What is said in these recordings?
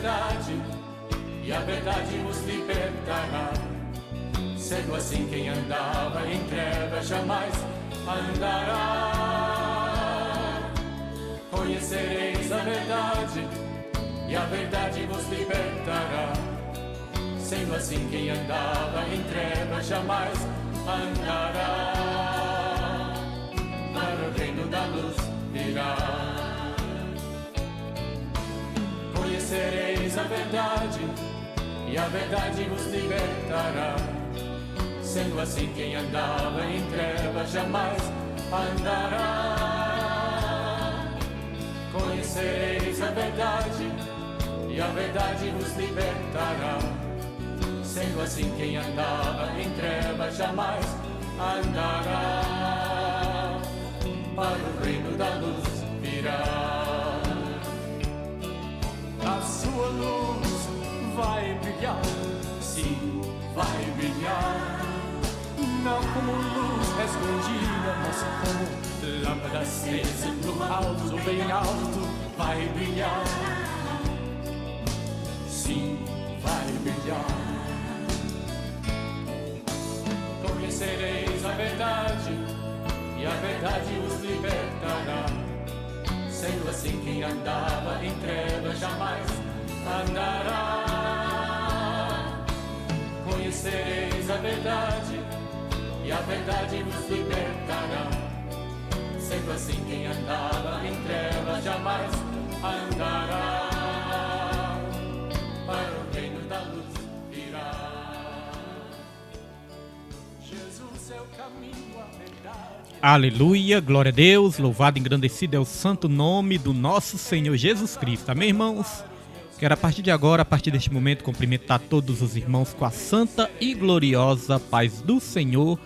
verdade, e a verdade vos libertará. Sendo assim, quem andava em trevas jamais andará. Conhecereis a verdade, e a verdade vos libertará. Sendo assim, quem andava em trevas jamais andará. Para o reino da luz virá. Conhecereis a verdade, e a verdade vos libertará. Sendo assim, quem andava em trevas jamais andará. Conhecereis a verdade, e a verdade vos libertará. Sendo assim, quem andava em trevas jamais andará. Para o reino da luz virá. A sua luz vai brilhar, sim, vai brilhar. Não como luz escondida, mas como lâmpada acesa no alto, bem alto, vai brilhar. Sim, vai brilhar. Conhecereis a verdade, e a verdade os libertará. Sendo assim, quem andava em trevas jamais andará. Conhecereis a verdade, e a verdade vos libertará. Sendo assim, quem andava em trevas jamais andará. Para o reino da luz virá. Jesus é o caminho, a verdade. Aleluia, glória a Deus, louvado e engrandecido é o santo nome do nosso Senhor Jesus Cristo. Amém, irmãos? Quero a partir de agora, a partir deste momento, cumprimentar todos os irmãos com a santa e gloriosa paz do Senhor.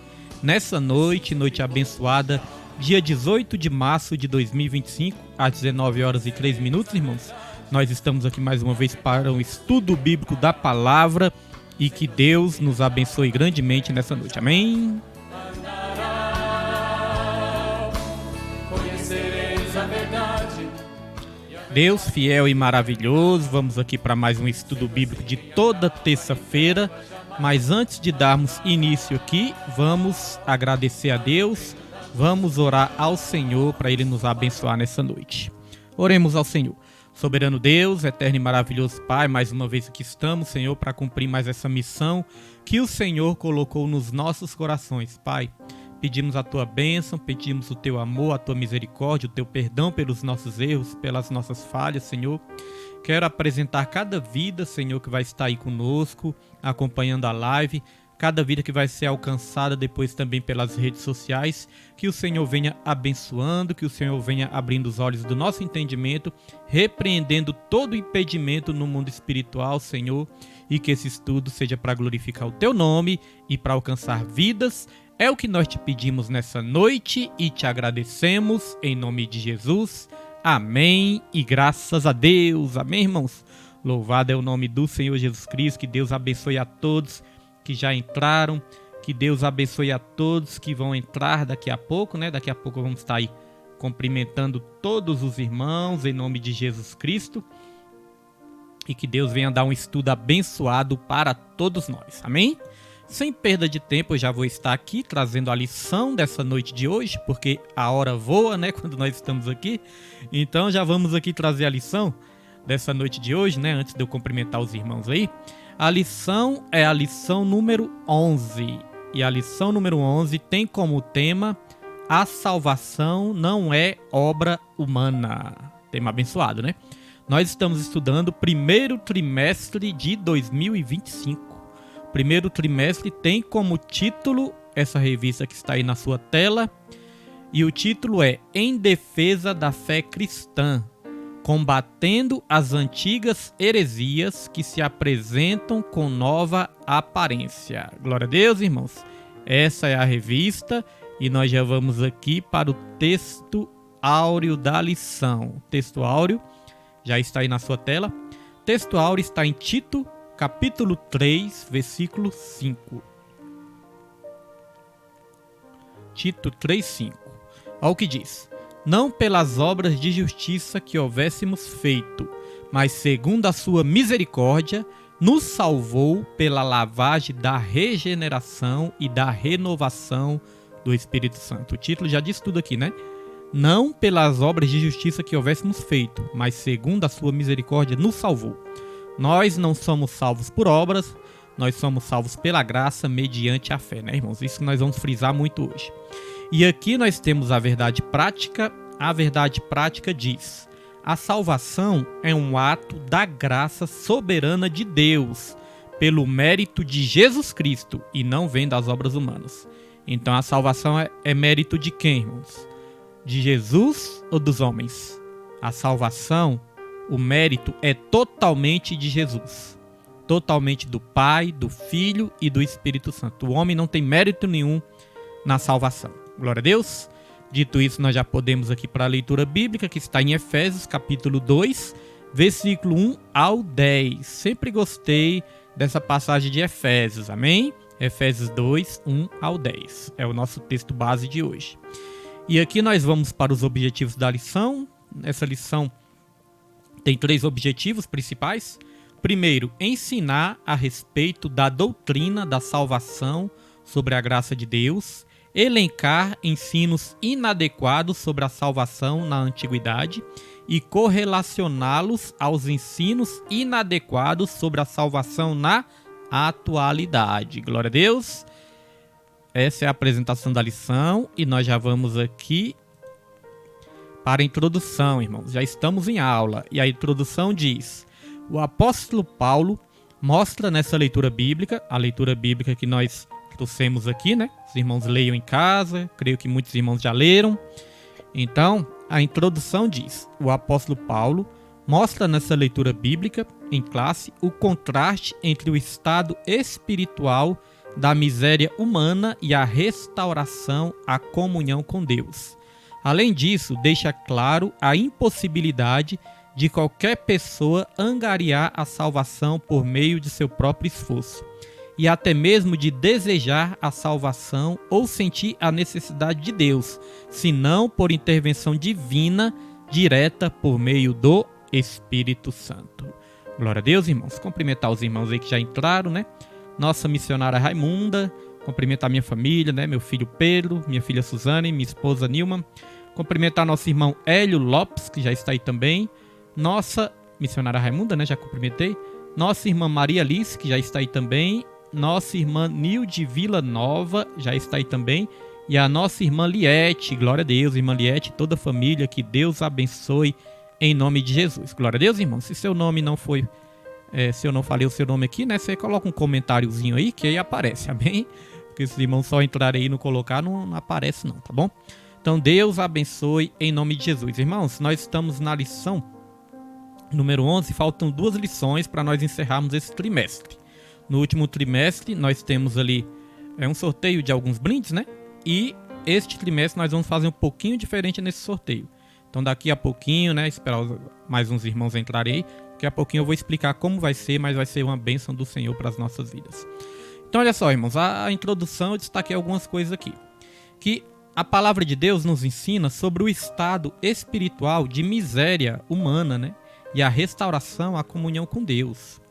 Nessa noite abençoada, dia 18 de março de 2025, às 19 horas e 3 minutos, irmãos. Nós estamos aqui mais uma vez para um estudo bíblico da palavra e que Deus nos abençoe grandemente nessa noite. Amém? Conhecereis a verdade. Deus fiel e maravilhoso, vamos aqui para mais um estudo bíblico de toda terça-feira. Mas antes de darmos início aqui, vamos agradecer a Deus, vamos orar ao Senhor para Ele nos abençoar nessa noite. Oremos ao Senhor. Soberano Deus, eterno e maravilhoso Pai, mais uma vez aqui estamos, Senhor, para cumprir mais essa missão que o Senhor colocou nos nossos corações, Pai. Pedimos a Tua bênção, pedimos o Teu amor, a Tua misericórdia, o Teu perdão pelos nossos erros, pelas nossas falhas, Senhor. Quero apresentar cada vida, Senhor, que vai estar aí conosco, acompanhando a live, cada vida que vai ser alcançada depois também pelas redes sociais, que o Senhor venha abençoando, que o Senhor venha abrindo os olhos do nosso entendimento, repreendendo todo impedimento no mundo espiritual, Senhor, e que esse estudo seja para glorificar o Teu nome e para alcançar vidas. É o que nós te pedimos nessa noite e te agradecemos em nome de Jesus. Amém e graças a Deus. Amém, irmãos? Louvado é o nome do Senhor Jesus Cristo. Que Deus abençoe a todos que já entraram. Que Deus abençoe a todos que vão entrar daqui a pouco, né? Daqui a pouco vamos estar aí cumprimentando todos os irmãos em nome de Jesus Cristo. E que Deus venha dar um estudo abençoado para todos nós. Amém? Sem perda de tempo, eu já vou estar aqui trazendo a lição dessa noite de hoje, porque a hora voa, né, quando nós estamos aqui. Então já vamos aqui trazer a lição dessa noite de hoje, né, antes de eu cumprimentar os irmãos aí. A lição é a lição número 11. E a lição número 11 tem como tema: a salvação não é obra humana. Tema abençoado, né? Nós estamos estudando o primeiro trimestre de 2025. Primeiro trimestre tem como título essa revista que está aí na sua tela, e o título é Em Defesa da Fé Cristã, combatendo as antigas heresias que se apresentam com nova aparência. Glória a Deus, irmãos. Essa é a revista e nós já vamos aqui para o texto áureo da lição. O texto áureo já está aí na sua tela. O texto áureo está em Tito, capítulo 3, versículo 5. Tito 3:5. Olha o que diz: não pelas obras de justiça que houvéssemos feito, mas segundo a sua misericórdia, nos salvou pela lavagem da regeneração e da renovação do Espírito Santo. O título já diz tudo aqui, né? Não pelas obras de justiça que houvéssemos feito, mas segundo a sua misericórdia nos salvou. Nós não somos salvos por obras, nós somos salvos pela graça mediante a fé, né, irmãos? Isso nós vamos frisar muito hoje. E aqui nós temos a verdade prática. A verdade prática diz: a salvação é um ato da graça soberana de Deus, pelo mérito de Jesus Cristo, e não vem das obras humanas. Então a salvação é mérito de quem, irmãos? De Jesus ou dos homens? A salvação, o mérito é totalmente de Jesus. Totalmente do Pai, do Filho e do Espírito Santo. O homem não tem mérito nenhum na salvação. Glória a Deus. Dito isso, nós já podemos aqui para a leitura bíblica, que está em Efésios, capítulo 2, versículo 1 ao 10. Sempre gostei dessa passagem de Efésios, amém? Efésios 2, 1 ao 10. É o nosso texto base de hoje. E aqui nós vamos para os objetivos da lição. Essa lição tem 3 objetivos principais. Primeiro, ensinar a respeito da doutrina da salvação sobre a graça de Deus. Elencar ensinos inadequados sobre a salvação na antiguidade e correlacioná-los aos ensinos inadequados sobre a salvação na atualidade. Glória a Deus. Essa é a apresentação da lição e nós já vamos aqui para a introdução, irmãos. Já estamos em aula e a introdução diz: o apóstolo Paulo mostra nessa leitura bíblica, a leitura bíblica que nós trouxemos aqui, né? Os irmãos leiam em casa, creio que muitos irmãos já leram. Então, a introdução diz: o apóstolo Paulo mostra nessa leitura bíblica, em classe, o contraste entre o estado espiritual da miséria humana e a restauração à comunhão com Deus. Além disso, deixa claro a impossibilidade de qualquer pessoa angariar a salvação por meio de seu próprio esforço, e até mesmo de desejar a salvação ou sentir a necessidade de Deus, senão por intervenção divina direta por meio do Espírito Santo. Glória a Deus, irmãos. Cumprimentar os irmãos aí que já entraram, né? Nossa missionária Raimunda, cumprimentar minha família, né? Meu filho Pedro, minha filha Suzane, minha esposa Nilma. Cumprimentar nosso irmão Hélio Lopes, que já está aí também. Nossa missionária Raimunda, né? Já cumprimentei. Nossa irmã Maria Alice, que já está aí também. Nossa irmã Nilde Vila Nova, já está aí também. E a nossa irmã Liette, glória a Deus, irmã Liette, toda a família, que Deus abençoe em nome de Jesus. Glória a Deus, irmão. Se seu nome não foi... se eu não falei o seu nome aqui, né? Você coloca um comentáriozinho aí, que aí aparece, amém? Porque se os irmãos só entrarem aí e não colocar, não aparece não, tá bom? Então, Deus abençoe em nome de Jesus. Irmãos, nós estamos na lição número 11, faltam 2 lições para nós encerrarmos esse trimestre. No último trimestre, nós temos ali um sorteio de alguns brindes, né? E este trimestre nós vamos fazer um pouquinho diferente nesse sorteio. Então, daqui a pouquinho, né? Esperar mais uns irmãos entrarem aí. Daqui a pouquinho eu vou explicar como vai ser, mas vai ser uma bênção do Senhor para as nossas vidas. Então, olha só, irmãos, a introdução eu destaquei algumas coisas aqui. Que a palavra de Deus nos ensina sobre o estado espiritual de miséria humana, né? E a restauração à comunhão com Deus.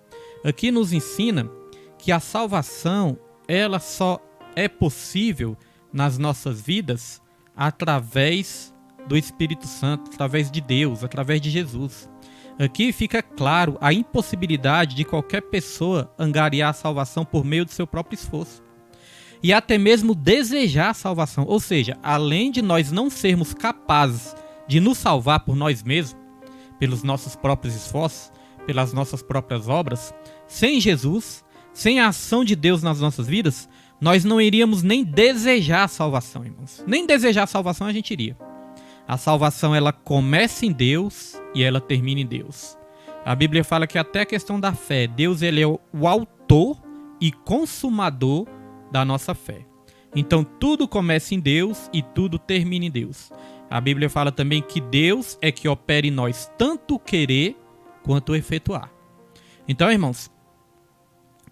Aqui nos ensina que a salvação, ela só é possível nas nossas vidas através do Espírito Santo, através de Deus, através de Jesus. Aqui fica claro a impossibilidade de qualquer pessoa angariar a salvação por meio do seu próprio esforço. E até mesmo desejar a salvação. Ou seja, além de nós não sermos capazes de nos salvar por nós mesmos, pelos nossos próprios esforços, pelas nossas próprias obras, sem Jesus, sem a ação de Deus nas nossas vidas, nós não iríamos nem desejar a salvação, irmãos. Nem desejar a salvação a gente iria. A salvação, ela começa em Deus e ela termina em Deus. A Bíblia fala que até a questão da fé, Deus, ele é o autor e consumador da nossa fé. Então tudo começa em Deus e tudo termina em Deus. A Bíblia fala também que Deus é que opera em nós tanto o querer quanto o efetuar. Então, irmãos,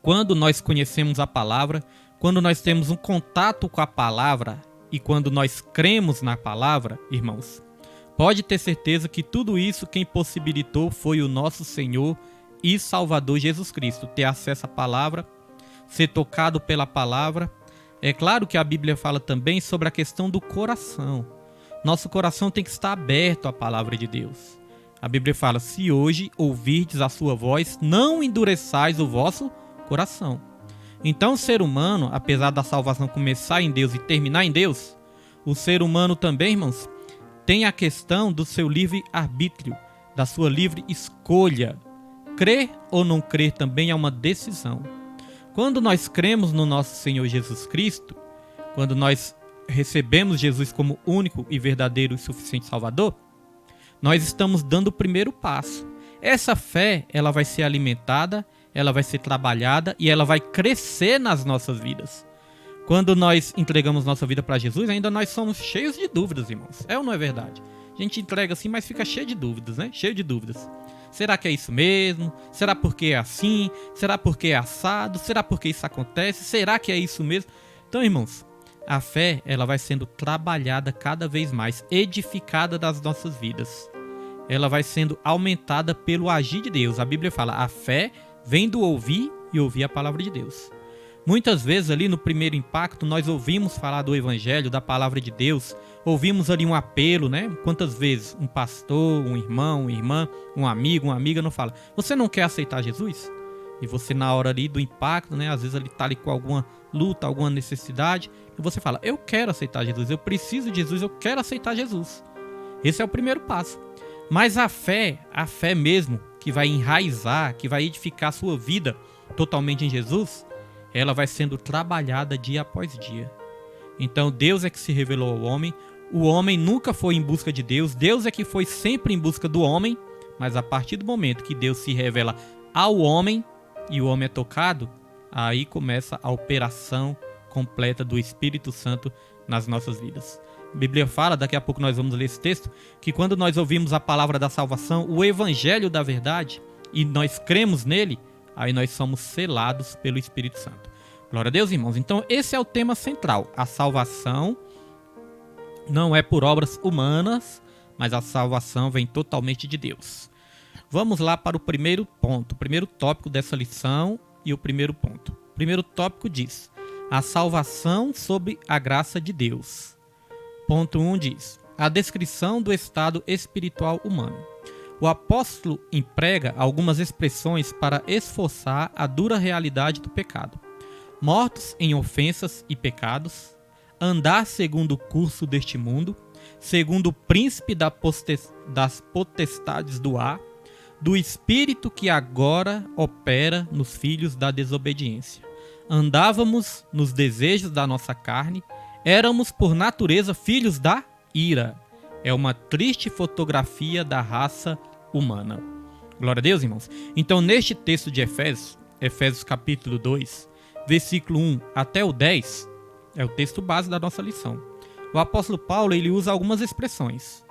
quando nós conhecemos a palavra, quando nós temos um contato com a palavra e quando nós cremos na palavra, irmãos, Pode ter certeza que tudo isso quem possibilitou foi o nosso Senhor e Salvador Jesus Cristo. Ter acesso à palavra, ser tocado pela palavra. É claro que a Bíblia fala também sobre a questão do coração. Nosso coração tem que estar aberto à palavra de Deus. A Bíblia fala, se hoje ouvirdes a sua voz, não endureçais o vosso coração. Então o ser humano, apesar da salvação começar em Deus e terminar em Deus, o ser humano também, irmãos, tem a questão do seu livre-arbítrio, da sua livre escolha. Crer ou não crer também é uma decisão. Quando nós cremos no nosso Senhor Jesus Cristo, quando nós recebemos Jesus como único e verdadeiro e suficiente Salvador, nós estamos dando o primeiro passo. Essa fé, ela vai ser alimentada, ela vai ser trabalhada e ela vai crescer nas nossas vidas. Quando nós entregamos nossa vida para Jesus, ainda nós somos cheios de dúvidas, irmãos. É ou não é verdade? A gente entrega assim, mas fica cheio de dúvidas, né? Cheio de dúvidas. Será que é isso mesmo? Será porque é assim? Será porque é assado? Será porque isso acontece? Será que é isso mesmo? Então, irmãos, a fé, ela vai sendo trabalhada cada vez mais, edificada das nossas vidas. Ela vai sendo aumentada pelo agir de Deus. A Bíblia fala, a fé vem do ouvir e ouvir a palavra de Deus. Muitas vezes ali no primeiro impacto nós ouvimos falar do evangelho, da palavra de Deus, ouvimos ali um apelo, né? Quantas vezes um pastor, um irmão, uma irmã, um amigo, uma amiga não fala, você não quer aceitar Jesus? E você na hora ali do impacto, né? Às vezes ele está ali com alguma luta, alguma necessidade, e você fala, eu quero aceitar Jesus, eu preciso de Jesus, eu quero aceitar Jesus. Esse é o primeiro passo. Mas a fé mesmo, que vai enraizar, que vai edificar a sua vida totalmente em Jesus, ela vai sendo trabalhada dia após dia. Então Deus é que se revelou ao homem, o homem nunca foi em busca de Deus, Deus é que foi sempre em busca do homem, mas a partir do momento que Deus se revela ao homem e o homem é tocado, aí começa a operação completa do Espírito Santo nas nossas vidas. A Bíblia fala, daqui a pouco nós vamos ler esse texto, que quando nós ouvimos a palavra da salvação, o evangelho da verdade, e nós cremos nele, aí nós somos selados pelo Espírito Santo. Glória a Deus, irmãos. Então esse é o tema central. A salvação não é por obras humanas, mas a salvação vem totalmente de Deus. Vamos lá para o primeiro ponto, o primeiro tópico dessa lição e o primeiro ponto. O primeiro tópico diz, a salvação sob a graça de Deus. Ponto 1 diz, a descrição do estado espiritual humano. O apóstolo emprega algumas expressões para esforçar a dura realidade do pecado. Mortos em ofensas e pecados, andar segundo o curso deste mundo, segundo o príncipe das potestades do ar, do espírito que agora opera nos filhos da desobediência. Andávamos nos desejos da nossa carne, éramos por natureza filhos da ira. É uma triste fotografia da raça humana. Glória a Deus, irmãos. Então, neste texto de Efésios, Efésios capítulo 2, versículo 1 até o 10, é o texto base da nossa lição. O apóstolo Paulo, ele usa algumas expressões.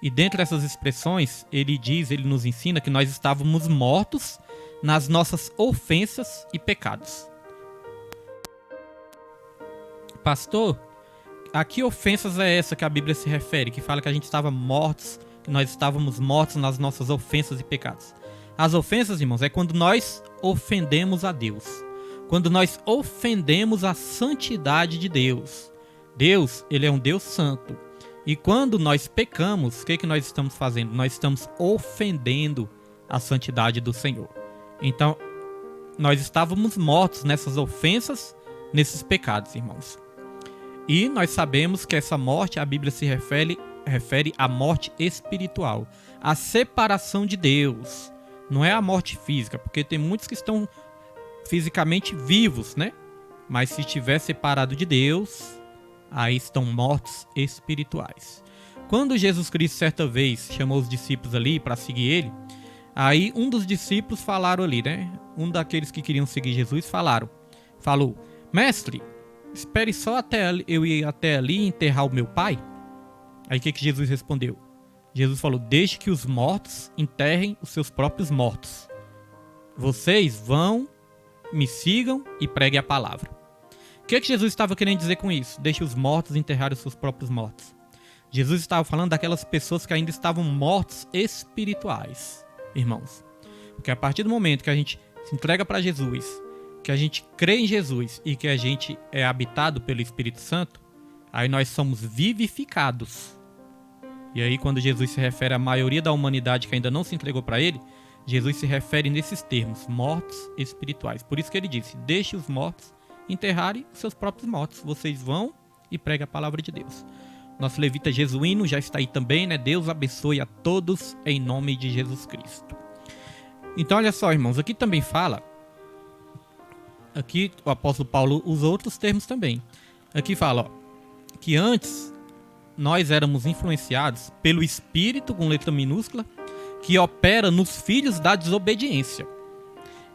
E dentre essas expressões, ele nos ensina que nós estávamos mortos nas nossas ofensas e pecados. Pastor, a que ofensas é essa que a Bíblia se refere, que fala que a gente estava mortos, que nós estávamos mortos nas nossas ofensas e pecados? As ofensas, irmãos, é quando nós ofendemos a Deus. Quando nós ofendemos a santidade de Deus. Deus, ele é um Deus santo. E quando nós pecamos, o que nós estamos fazendo? Nós estamos ofendendo a santidade do Senhor. Então, nós estávamos mortos nessas ofensas, nesses pecados, irmãos. E nós sabemos que essa morte, a Bíblia se refere à morte espiritual, à separação de Deus. Não é a morte física, porque tem muitos que estão fisicamente vivos, né? Mas se estiver separado de Deus, aí estão mortos espirituais. Quando Jesus Cristo, certa vez, chamou os discípulos ali para seguir ele, aí um dos discípulos falaram ali, né? Um daqueles que queriam seguir Jesus falou, mestre, espere só até eu ir até ali e enterrar o meu pai. Aí o que Jesus respondeu? Jesus falou, deixe que os mortos enterrem os seus próprios mortos. Vocês vão, me sigam e preguem a palavra. O que Jesus estava querendo dizer com isso? Deixe os mortos enterrarem os seus próprios mortos. Jesus estava falando daquelas pessoas que ainda estavam mortos espirituais, irmãos. Porque a partir do momento que a gente se entrega para Jesus, que a gente crê em Jesus e que a gente é habitado pelo Espírito Santo, aí nós somos vivificados. E aí quando Jesus se refere à maioria da humanidade que ainda não se entregou para ele, Jesus se refere nesses termos, mortos espirituais. Por isso que ele disse, deixe os mortos enterrarem seus próprios mortos. Vocês vão e pregam a palavra de Deus. Nosso levita jesuíno já está aí também, né? Deus abençoe a todos em nome de Jesus Cristo. Então olha só, irmãos, aqui também fala, aqui o apóstolo Paulo usa outros termos também. Aqui fala, ó, que antes nós éramos influenciados pelo Espírito, com letra minúscula, que opera nos filhos da desobediência.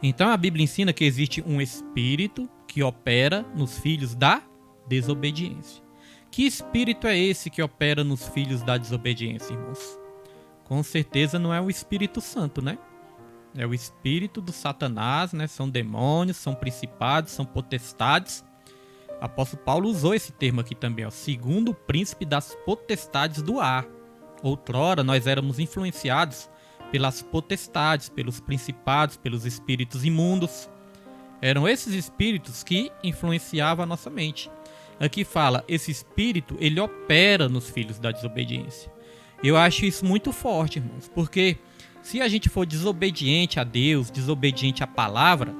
Então a Bíblia ensina que existe um Espírito que opera nos filhos da desobediência. Que espírito é esse que opera nos filhos da desobediência, irmãos? Com certeza não é o Espírito Santo, né? É o espírito do Satanás, né? São demônios, são principados, são potestades. O apóstolo Paulo usou esse termo aqui também, ó, segundo o príncipe das potestades do ar. Outrora nós éramos influenciados pelas potestades, pelos principados, pelos espíritos imundos. Eram esses espíritos que influenciavam a nossa mente. Aqui fala, esse espírito, ele opera nos filhos da desobediência. Eu acho isso muito forte, irmãos, porque se a gente for desobediente a Deus, desobediente à palavra,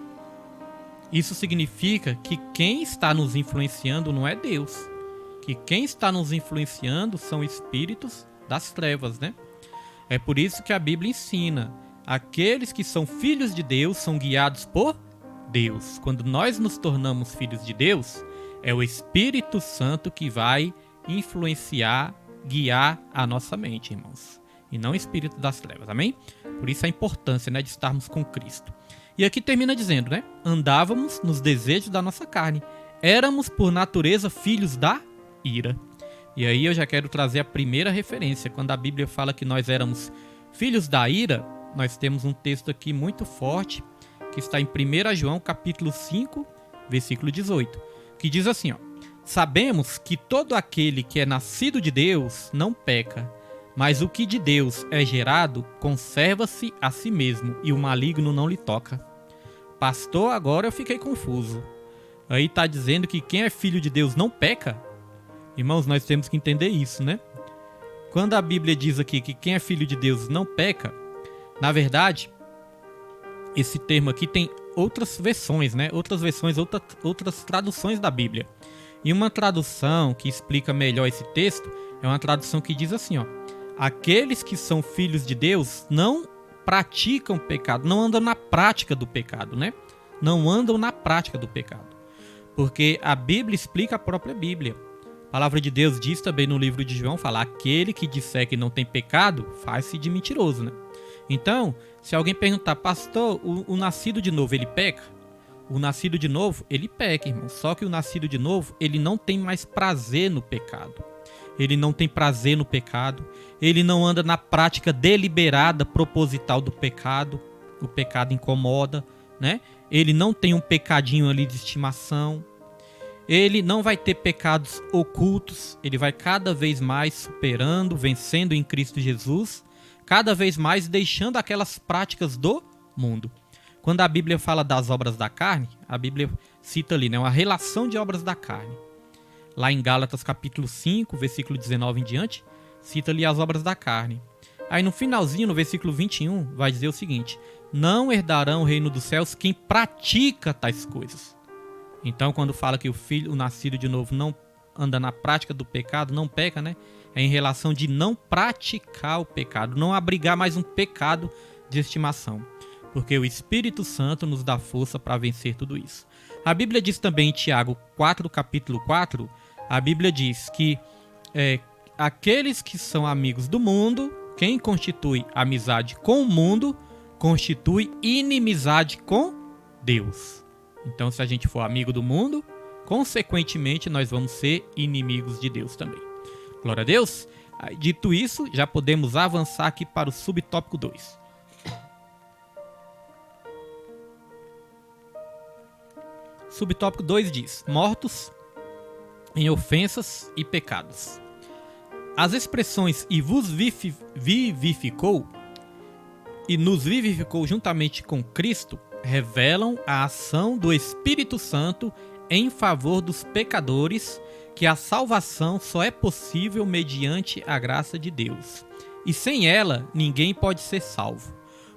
isso significa que quem está nos influenciando não é Deus. Que quem está nos influenciando são espíritos das trevas, né? É por isso que a Bíblia ensina, aqueles que são filhos de Deus são guiados por Deus. Quando nós nos tornamos filhos de Deus, é o Espírito Santo que vai influenciar, guiar a nossa mente, irmãos. E não o espírito das trevas, amém? Por isso a importância, né, de estarmos com Cristo. E aqui termina dizendo, né? Andávamos nos desejos da nossa carne. Éramos, por natureza, filhos da ira. E aí eu já quero trazer a primeira referência. Quando a Bíblia fala que nós éramos filhos da ira, nós temos um texto aqui muito forte, que está em 1 João, capítulo 5, versículo 18. Que diz assim, ó, sabemos que todo aquele que é nascido de Deus não peca, mas o que de Deus é gerado conserva-se a si mesmo e o maligno não lhe toca. Pastor, agora eu fiquei confuso. Aí está dizendo que quem é filho de Deus não peca? Irmãos, nós temos que entender isso, né? Quando a Bíblia diz aqui que quem é filho de Deus não peca, na verdade, esse termo aqui tem outras versões, né? Outras traduções da Bíblia. E uma tradução que explica melhor esse texto é uma tradução que diz assim, ó: aqueles que são filhos de Deus não praticam pecado, não andam na prática do pecado, né? Não andam na prática do pecado. Porque a Bíblia explica a própria Bíblia. A palavra de Deus diz também no livro de João, fala, aquele que disser que não tem pecado, faz-se de mentiroso, né? Então, se alguém perguntar, pastor, o nascido de novo, ele peca? O nascido de novo, ele peca, irmão. Só que o nascido de novo, ele não tem mais prazer no pecado. Ele não tem prazer no pecado. Ele não anda na prática deliberada, proposital do pecado. O pecado incomoda, né? Ele não tem um pecadinho ali de estimação. Ele não vai ter pecados ocultos. Ele vai cada vez mais superando, vencendo em Cristo Jesus. Cada vez mais deixando aquelas práticas do mundo. Quando a Bíblia fala das obras da carne, a Bíblia cita ali, né, uma relação de obras da carne. Lá em Gálatas capítulo 5, versículo 19 em diante, cita ali as obras da carne. Aí no finalzinho, no versículo 21, vai dizer o seguinte: não herdarão o reino dos céus quem pratica tais coisas. Então quando fala que o filho, o nascido de novo, não anda na prática do pecado, não peca, né? É em relação de não praticar o pecado, não abrigar mais um pecado de estimação. Porque o Espírito Santo nos dá força para vencer tudo isso. A Bíblia diz também em Tiago 4, capítulo 4, a Bíblia diz que aqueles que são amigos do mundo, quem constitui amizade com o mundo, constitui inimizade com Deus. Então, se a gente for amigo do mundo, consequentemente nós vamos ser inimigos de Deus também. Glória a Deus. Dito isso, já podemos avançar aqui para o subtópico 2. Subtópico 2 diz: mortos em ofensas e pecados. As expressões "e vos vivificou" e "nos vivificou juntamente com Cristo" revelam a ação do Espírito Santo em favor dos pecadores, que a salvação só é possível mediante a graça de Deus. E sem ela, ninguém pode ser salvo.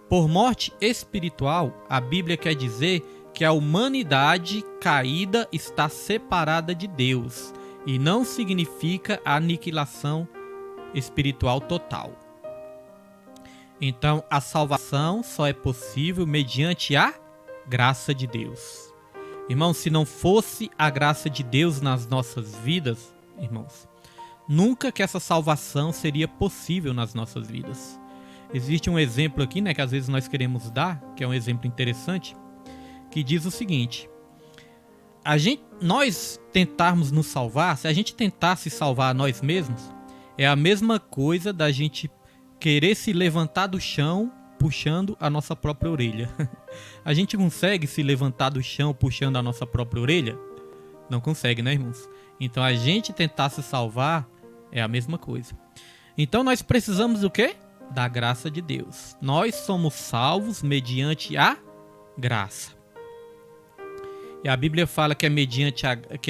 Por morte espiritual, a Bíblia quer dizer que a humanidade caída está separada de Deus, e não significa a aniquilação espiritual total. Então, a salvação só é possível mediante a graça de Deus. Irmãos, se não fosse a graça de Deus nas nossas vidas, irmãos, nunca que essa salvação seria possível nas nossas vidas. Existe um exemplo aqui, né, que às vezes nós queremos dar, que é um exemplo interessante, que diz o seguinte: nós tentarmos nos salvar, se a gente tentar se salvar a nós mesmos, é a mesma coisa da gente querer se levantar do chão puxando a nossa própria orelha. A gente consegue se levantar do chão puxando a nossa própria orelha? Não consegue, né, irmãos? Então a gente tentar se salvar é a mesma coisa. Então nós precisamos do quê? Da graça de Deus. Nós somos salvos mediante a graça. E a Bíblia fala que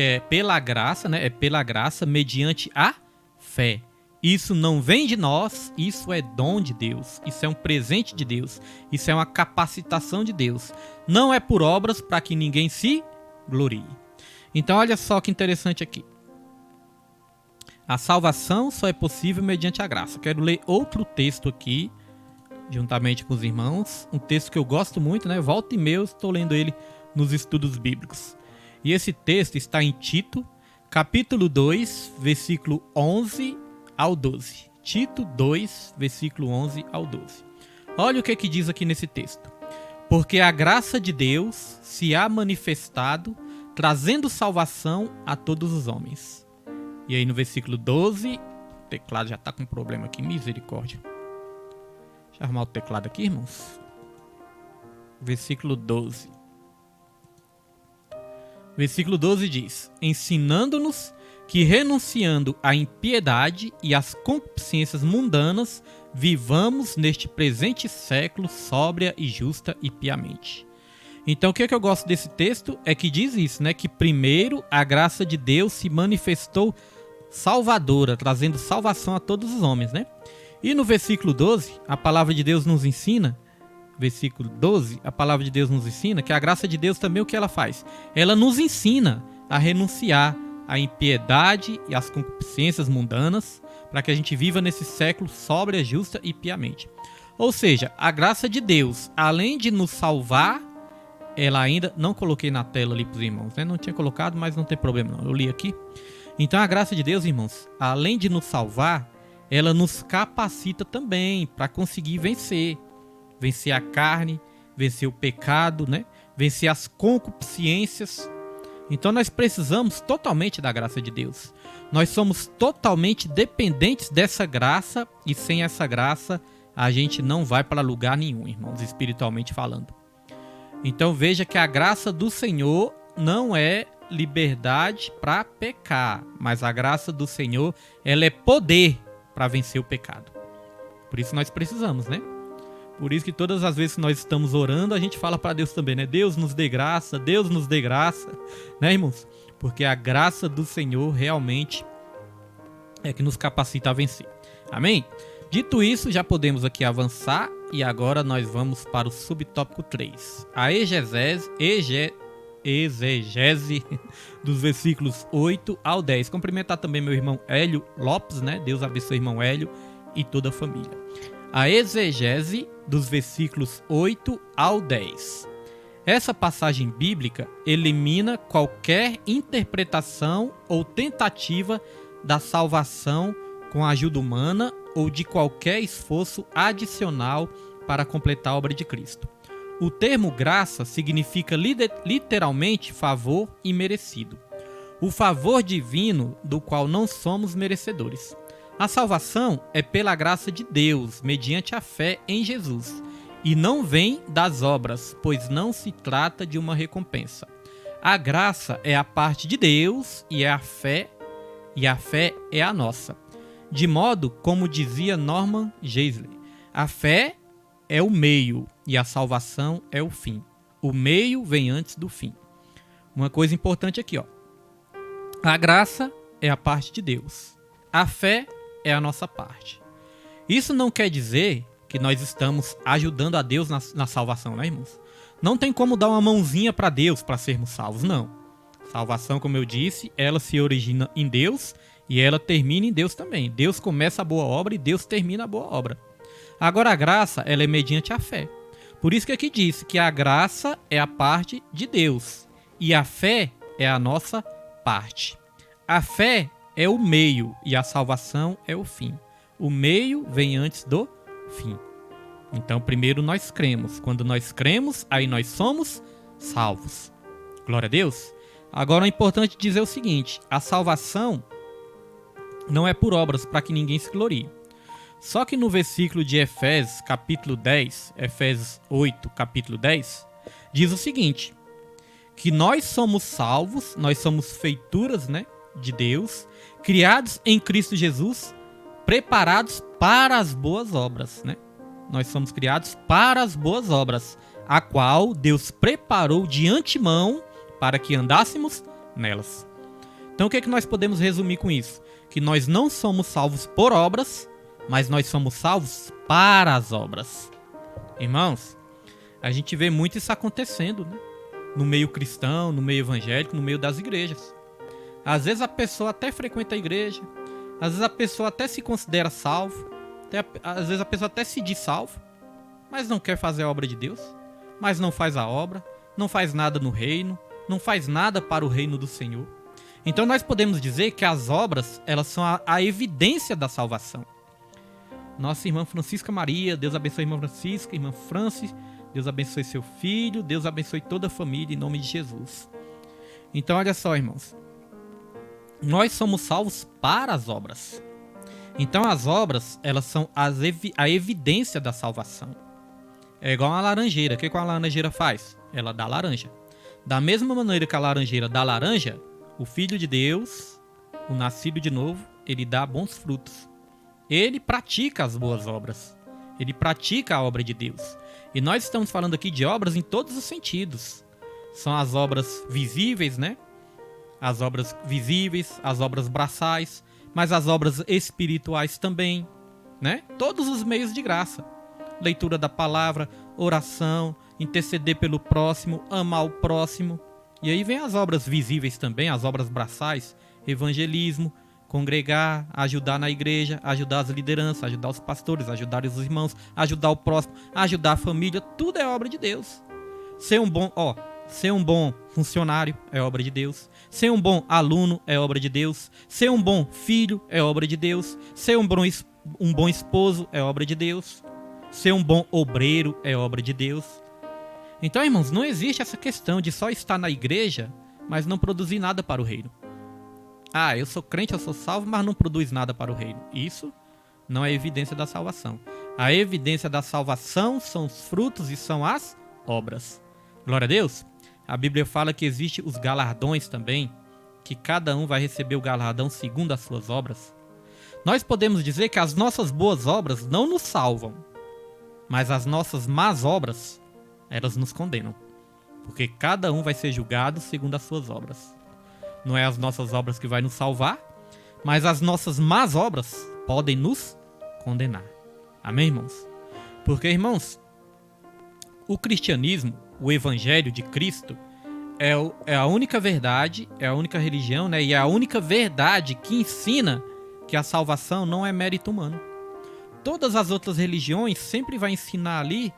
é pela graça, né? É pela graça mediante a fé. Isso não vem de nós, isso é dom de Deus, isso é um presente de Deus, isso é uma capacitação de Deus. Não é por obras para que ninguém se glorie. Então olha só que interessante aqui. A salvação só é possível mediante a graça. Quero ler outro texto aqui, juntamente com os irmãos. Um texto que eu gosto muito, né? Volta e meia eu estou lendo ele nos estudos bíblicos. E esse texto está em Tito, capítulo 2, versículo 11 ao 12. Tito 2, versículo 11 ao 12. Olha o que diz aqui nesse texto. Porque a graça de Deus se há manifestado, trazendo salvação a todos os homens. E aí no versículo 12, o teclado já está com problema aqui, misericórdia. Deixa eu arrumar o teclado aqui, irmãos. Versículo 12. Versículo 12 diz: ensinando-nos que, renunciando à impiedade e às concupiscências mundanas, vivamos neste presente século sóbria e justa e piamente. Então o que eu gosto desse texto é que diz isso, né? Que primeiro a graça de Deus se manifestou salvadora, trazendo salvação a todos os homens, né? E no versículo 12, a palavra de Deus nos ensina, versículo 12, a palavra de Deus nos ensina que a graça de Deus também o que ela faz? Ela nos ensina a renunciar à impiedade e às concupiscências mundanas, para que a gente viva nesse século sóbria, justa e piamente. Ou seja, a graça de Deus, além de nos salvar, ela ainda... Não coloquei na tela ali para os irmãos, né? Não tinha colocado, mas não tem problema não, eu li aqui. Então a graça de Deus, irmãos, além de nos salvar, ela nos capacita também para conseguir vencer a carne, vencer o pecado, né? Vencer as concupiscências. Então nós precisamos totalmente da graça de Deus. Nós somos totalmente dependentes dessa graça, e sem essa graça a gente não vai para lugar nenhum, irmãos, espiritualmente falando. Então veja que a graça do Senhor não é liberdade para pecar, mas a graça do Senhor, ela é poder para vencer o pecado. Por isso nós precisamos, né? Por isso que todas as vezes que nós estamos orando, a gente fala para Deus também, né? Deus nos dê graça, né, irmãos? Porque a graça do Senhor realmente é que nos capacita a vencer. Amém? Dito isso, já podemos aqui avançar e agora nós vamos para o subtópico 3. A exegese dos versículos 8 ao 10. Cumprimentar também meu irmão Hélio Lopes, né? Deus abençoe o irmão Hélio e toda a família. A exegese dos versículos 8 ao 10. Essa passagem bíblica elimina qualquer interpretação ou tentativa da salvação com a ajuda humana ou de qualquer esforço adicional para completar a obra de Cristo. O termo graça significa literalmente favor imerecido. O favor divino do qual não somos merecedores. A salvação é pela graça de Deus, mediante a fé em Jesus, e não vem das obras, pois não se trata de uma recompensa. A graça é a parte de Deus e a fé é a nossa. De modo como dizia Norman Geisler, a fé é o meio e a salvação é o fim. O meio vem antes do fim. Uma coisa importante aqui, ó. A graça é a parte de Deus. A fé é a nossa parte. Isso não quer dizer que nós estamos ajudando a Deus na salvação, né, irmãos? Não tem como dar uma mãozinha para Deus para sermos salvos, não. Salvação, como eu disse, ela se origina em Deus e ela termina em Deus também. Deus começa a boa obra e Deus termina a boa obra. Agora a graça, ela é mediante a fé. Por isso que aqui diz que a graça é a parte de Deus e a fé é a nossa parte. A fé é o meio e a salvação é o fim. O meio vem antes do fim. Então, primeiro nós cremos. Quando nós cremos, aí nós somos salvos. Glória a Deus. Agora é importante dizer o seguinte: a salvação não é por obras para que ninguém se glorie. Só que no versículo de Efésios, capítulo 10, Efésios 8, capítulo 10, diz o seguinte: que nós somos salvos, nós somos feituras, né, de Deus, criados em Cristo Jesus, preparados para as boas obras, né? Nós somos criados para as boas obras, a qual Deus preparou de antemão para que andássemos nelas. Então o que é que nós podemos resumir com isso? Que nós não somos salvos por obras, mas nós somos salvos para as obras. Irmãos, a gente vê muito isso acontecendo, né? No meio cristão, no meio evangélico, no meio das igrejas. Às vezes a pessoa até frequenta a igreja, às vezes a pessoa até se considera salvo, às vezes a pessoa até se diz salvo, mas não quer fazer a obra de Deus, mas não faz a obra, não faz nada no reino, não faz nada para o reino do Senhor. Então nós podemos dizer que as obras, elas são a evidência da salvação. Nossa irmã Francisca Maria, Deus abençoe a irmã Francisca, irmã Francis, Deus abençoe seu filho, Deus abençoe toda a família em nome de Jesus. Então olha só, irmãos, nós somos salvos para as obras. Então as obras, elas são a evidência da salvação. É igual uma laranjeira. O que a laranjeira faz? Ela dá laranja. Da mesma maneira que a laranjeira dá laranja, o Filho de Deus, o nascido de novo, ele dá bons frutos. Ele pratica as boas obras. Ele pratica a obra de Deus. E nós estamos falando aqui de obras em todos os sentidos. São as obras visíveis, né? As obras visíveis, as obras braçais, mas as obras espirituais também, né? Todos os meios de graça. Leitura da palavra, oração, interceder pelo próximo, amar o próximo. E aí vem as obras visíveis também, as obras braçais, evangelismo, congregar, ajudar na igreja, ajudar as lideranças, ajudar os pastores, ajudar os irmãos, ajudar o próximo, ajudar a família, tudo é obra de Deus. Ser um bom funcionário é obra de Deus. Ser um bom aluno é obra de Deus. Ser um bom filho é obra de Deus. Ser um bom esposo é obra de Deus. Ser um bom obreiro é obra de Deus. Então, irmãos, não existe essa questão de só estar na igreja, mas não produzir nada para o reino. Ah, eu sou crente, eu sou salvo, mas não produz nada para o reino. Isso não é evidência da salvação. A evidência da salvação são os frutos e são as obras. Glória a Deus. A Bíblia fala que existem os galardões também, que cada um vai receber o galardão segundo as suas obras. Nós podemos dizer que as nossas boas obras não nos salvam, mas as nossas más obras, elas nos condenam. Porque cada um vai ser julgado segundo as suas obras. Não é as nossas obras que vai nos salvar, mas as nossas más obras podem nos condenar. Amém, irmãos? Porque, irmãos, o cristianismo, o evangelho de Cristo, é a única verdade, é a única religião, né? E é a única verdade que ensina que a salvação não é mérito humano. Todas as outras religiões sempre vai ensinar ali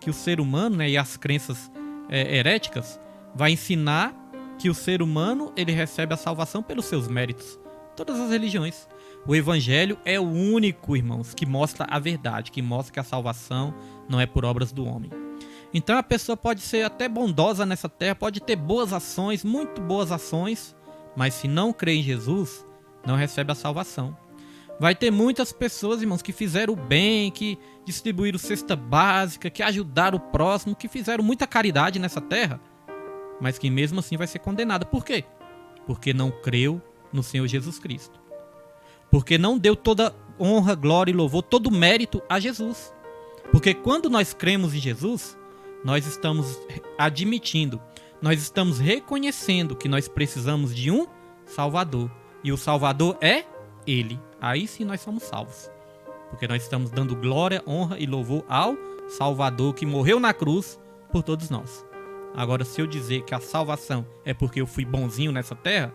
que o ser humano, né, e as crenças heréticas, vai ensinar que o ser humano ele recebe a salvação pelos seus méritos. Todas as religiões. O evangelho é o único, irmãos, que mostra a verdade, que mostra que a salvação não é por obras do homem. Então a pessoa pode ser até bondosa nessa terra, pode ter boas ações, muito boas ações, mas se não crê em Jesus, não recebe a salvação. Vai ter muitas pessoas, irmãos, que fizeram o bem, que distribuíram cesta básica, que ajudaram o próximo, que fizeram muita caridade nessa terra, mas que mesmo assim vai ser condenada. Por quê? Porque não creu no Senhor Jesus Cristo. Porque não deu toda honra, glória e louvor, todo mérito a Jesus. Porque quando nós cremos em Jesus, nós estamos admitindo, nós estamos reconhecendo que nós precisamos de um Salvador. E o Salvador é Ele. Aí sim nós somos salvos. Porque nós estamos dando glória, honra e louvor ao Salvador que morreu na cruz por todos nós. Agora, se eu dizer que a salvação é porque eu fui bonzinho nessa terra,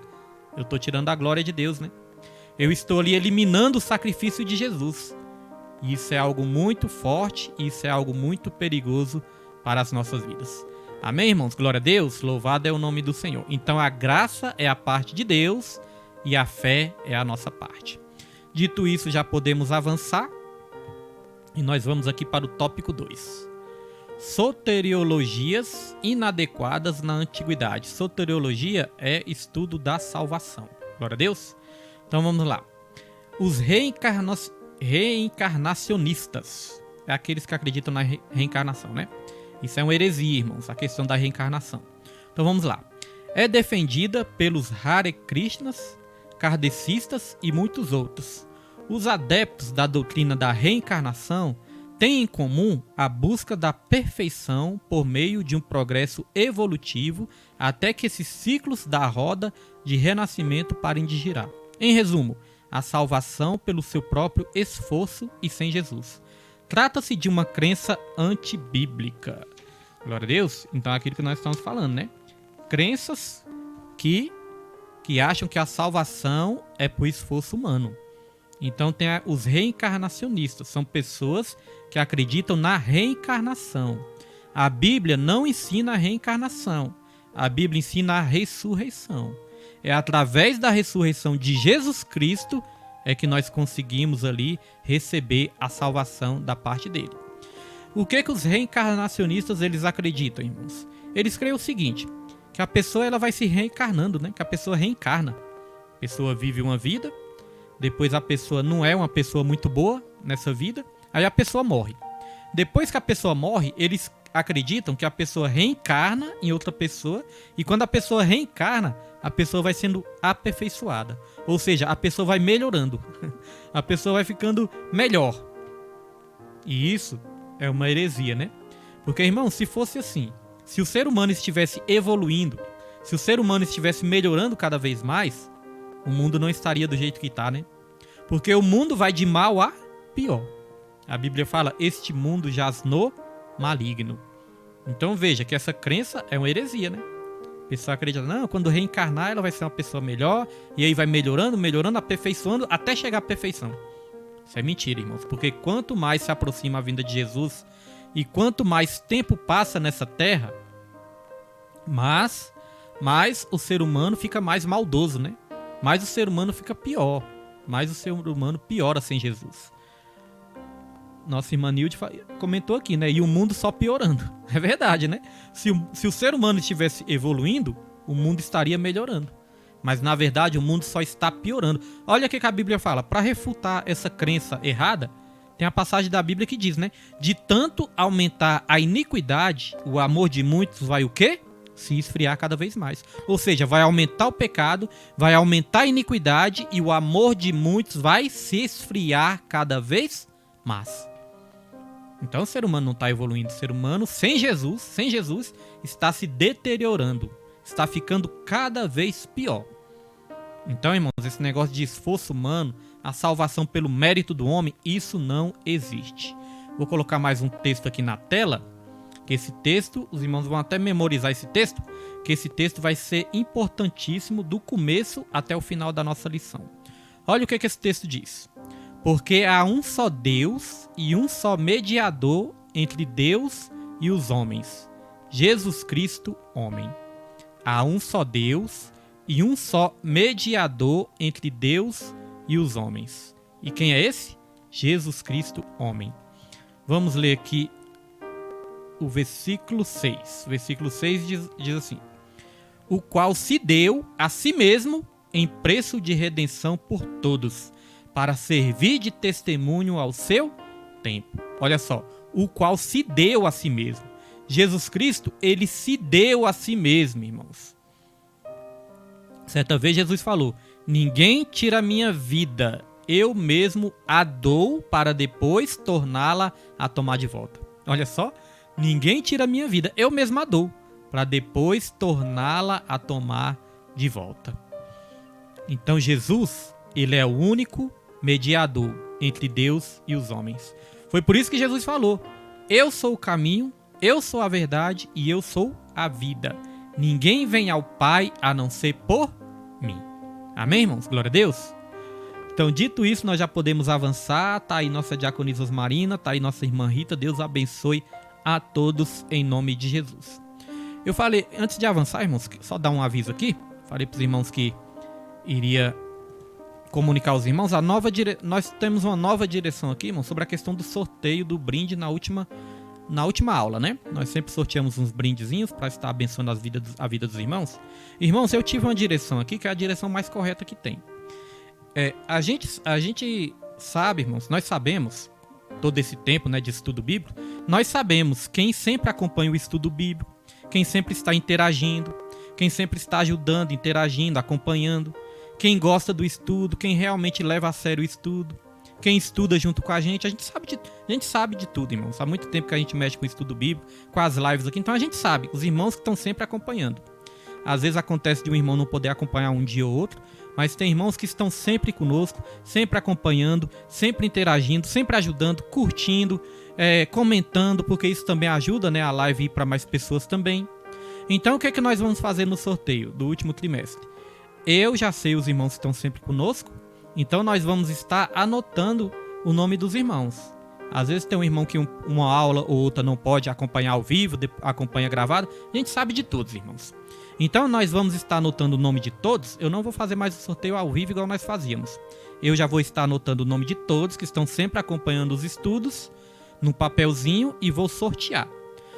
eu estou tirando a glória de Deus, né? Eu estou ali eliminando o sacrifício de Jesus. E isso é algo muito forte, isso é algo muito perigoso para as nossas vidas. Amém, irmãos? Glória a Deus, louvado é o nome do Senhor. Então a graça é a parte de Deus e a fé é a nossa parte. Dito isso, já podemos avançar e nós vamos aqui para o tópico 2. Soteriologias inadequadas na antiguidade. Soteriologia é estudo da salvação. Glória a Deus. Então vamos lá. Os reencarnacionistas. É aqueles que acreditam na reencarnação, né? Isso é uma heresia, irmãos, a questão da reencarnação. Então vamos lá. É defendida pelos Hare Krishnas, kardecistas e muitos outros. Os adeptos da doutrina da reencarnação têm em comum a busca da perfeição por meio de um progresso evolutivo até que esses ciclos da roda de renascimento parem de girar. Em resumo, a salvação pelo seu próprio esforço e sem Jesus. Trata-se de uma crença antibíblica. Glória a Deus. Então é aquilo que nós estamos falando, né? Crenças que acham que a salvação é por esforço humano. Então tem os reencarnacionistas. São pessoas que acreditam na reencarnação. A Bíblia não ensina a reencarnação. A Bíblia ensina a ressurreição. É através da ressurreição de Jesus Cristo é que nós conseguimos ali receber a salvação da parte dele. O que os reencarnacionistas eles acreditam, irmãos? Eles creem o seguinte, que a pessoa ela vai se reencarnando, né? Que a pessoa reencarna. A pessoa vive uma vida, depois a pessoa não é uma pessoa muito boa nessa vida, aí a pessoa morre. Depois que a pessoa morre, eles acreditam que a pessoa reencarna em outra pessoa e quando a pessoa reencarna, a pessoa vai sendo aperfeiçoada. Ou seja, a pessoa vai melhorando. A pessoa vai ficando melhor. E isso é uma heresia, né? Porque, irmão, se fosse assim, se o ser humano estivesse evoluindo, se o ser humano estivesse melhorando cada vez mais, o mundo não estaria do jeito que está, né? Porque o mundo vai de mal a pior. A Bíblia fala, este mundo jaz no maligno. Então veja que essa crença é uma heresia, né? A pessoa acredita, não, quando reencarnar ela vai ser uma pessoa melhor, e aí vai melhorando, melhorando, aperfeiçoando, até chegar à perfeição. Isso é mentira, irmãos, porque quanto mais se aproxima a vinda de Jesus, e quanto mais tempo passa nessa terra, mais o ser humano fica mais maldoso, né? Mais o ser humano fica pior, mais o ser humano piora sem Jesus. Nossa irmã Nilde comentou aqui, né? E o mundo só piorando. É verdade, né? Se o ser humano estivesse evoluindo, o mundo estaria melhorando. Mas, na verdade, o mundo só está piorando. Olha o que a Bíblia fala. Para refutar essa crença errada, tem a passagem da Bíblia que diz, né? De tanto aumentar a iniquidade, o amor de muitos vai o quê? Se esfriar cada vez mais. Ou seja, vai aumentar o pecado, vai aumentar a iniquidade e o amor de muitos vai se esfriar cada vez mais. Então o ser humano não está evoluindo. O ser humano sem Jesus, está se deteriorando. Está ficando cada vez pior. Então, irmãos, esse negócio de esforço humano, a salvação pelo mérito do homem, isso não existe. Vou colocar mais um texto aqui na tela. Que esse texto, os irmãos vão até memorizar esse texto, que esse texto vai ser importantíssimo do começo até o final da nossa lição. Olha o que esse texto diz. Porque há um só Deus e um só mediador entre Deus e os homens, Jesus Cristo, homem. Há um só Deus e um só mediador entre Deus e os homens. E quem é esse? Jesus Cristo, homem. Vamos ler aqui o versículo 6. O versículo 6 diz assim: o qual se deu a si mesmo em preço de redenção por todos, para servir de testemunho ao seu tempo. Olha só, o qual se deu a si mesmo. Jesus Cristo, ele se deu a si mesmo, irmãos. Certa vez Jesus falou: ninguém tira a minha vida, eu mesmo a dou para depois torná-la a tomar de volta. Olha só, ninguém tira a minha vida, eu mesmo a dou para depois torná-la a tomar de volta. Então Jesus, ele é o único mediador entre Deus e os homens. Foi por isso que Jesus falou: eu sou o caminho, eu sou a verdade e eu sou a vida. Ninguém vem ao Pai a não ser por mim. Amém, irmãos? Glória a Deus. Então, dito isso, nós já podemos avançar. Tá aí nossa diaconisa Osmarina, tá aí nossa irmã Rita. Deus abençoe a todos em nome de Jesus. Eu falei, antes de avançar, irmãos, só dar um aviso aqui. Falei para os irmãos que iria comunicar aos irmãos. Nós temos uma nova direção aqui, irmãos, sobre a questão do sorteio do brinde na última aula, né? Nós sempre sorteamos uns brindezinhos para estar abençoando a vida dos irmãos. Irmãos, eu tive uma direção aqui que é a direção mais correta que tem. A gente sabe, irmãos, nós sabemos, todo esse tempo, né, de estudo bíblico, nós sabemos quem sempre acompanha o estudo bíblico, quem sempre está interagindo, quem sempre está ajudando, interagindo, acompanhando, quem gosta do estudo, quem realmente leva a sério o estudo, quem estuda junto com a gente sabe de tudo, irmãos. Há muito tempo que a gente mexe com o estudo bíblico, com as lives aqui, então a gente sabe, os irmãos que estão sempre acompanhando. Às vezes acontece de um irmão não poder acompanhar um dia ou outro, mas tem irmãos que estão sempre conosco, sempre acompanhando, sempre interagindo, sempre ajudando, curtindo, comentando, porque isso também ajuda, né, a live ir para mais pessoas também. Então, o que é que nós vamos fazer no sorteio do último trimestre? Eu já sei os irmãos que estão sempre conosco, então nós vamos estar anotando o nome dos irmãos. Às vezes tem um irmão que uma aula ou outra não pode acompanhar ao vivo, acompanha gravado. A gente sabe de todos, irmãos. Então nós vamos estar anotando o nome de todos. Eu não vou fazer mais o sorteio ao vivo igual nós fazíamos. Eu já vou estar anotando o nome de todos que estão sempre acompanhando os estudos no papelzinho e vou sortear.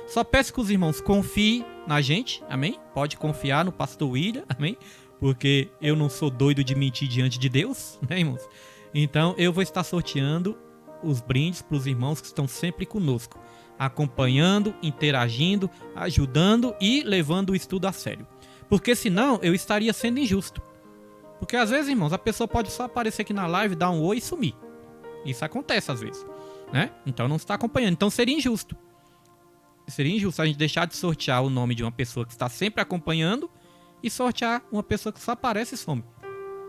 Só peço que os irmãos confiem na gente, amém? Pode confiar no pastor William, amém? Porque eu não sou doido de mentir diante de Deus, né, irmãos? Então eu vou estar sorteando os brindes para os irmãos que estão sempre conosco, acompanhando, interagindo, ajudando e levando o estudo a sério. Porque senão eu estaria sendo injusto. Porque às vezes, irmãos, a pessoa pode só aparecer aqui na live, dar um oi e sumir. Isso acontece às vezes, né? Então não está acompanhando. Então seria injusto. Seria injusto a gente deixar de sortear o nome de uma pessoa que está sempre acompanhando e sortear uma pessoa que só aparece e some.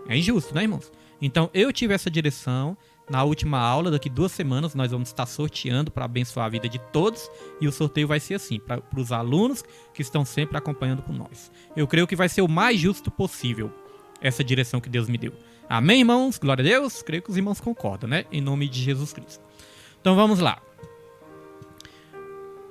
É injusto, né, irmãos? Então eu tive essa direção. Na última aula, daqui 2 semanas, nós vamos estar sorteando para abençoar a vida de todos. E o sorteio vai ser assim, para os alunos que estão sempre acompanhando com nós. Eu creio que vai ser o mais justo possível, essa direção que Deus me deu. Amém, irmãos? Glória a Deus. Creio que os irmãos concordam, né? Em nome de Jesus Cristo. Então vamos lá.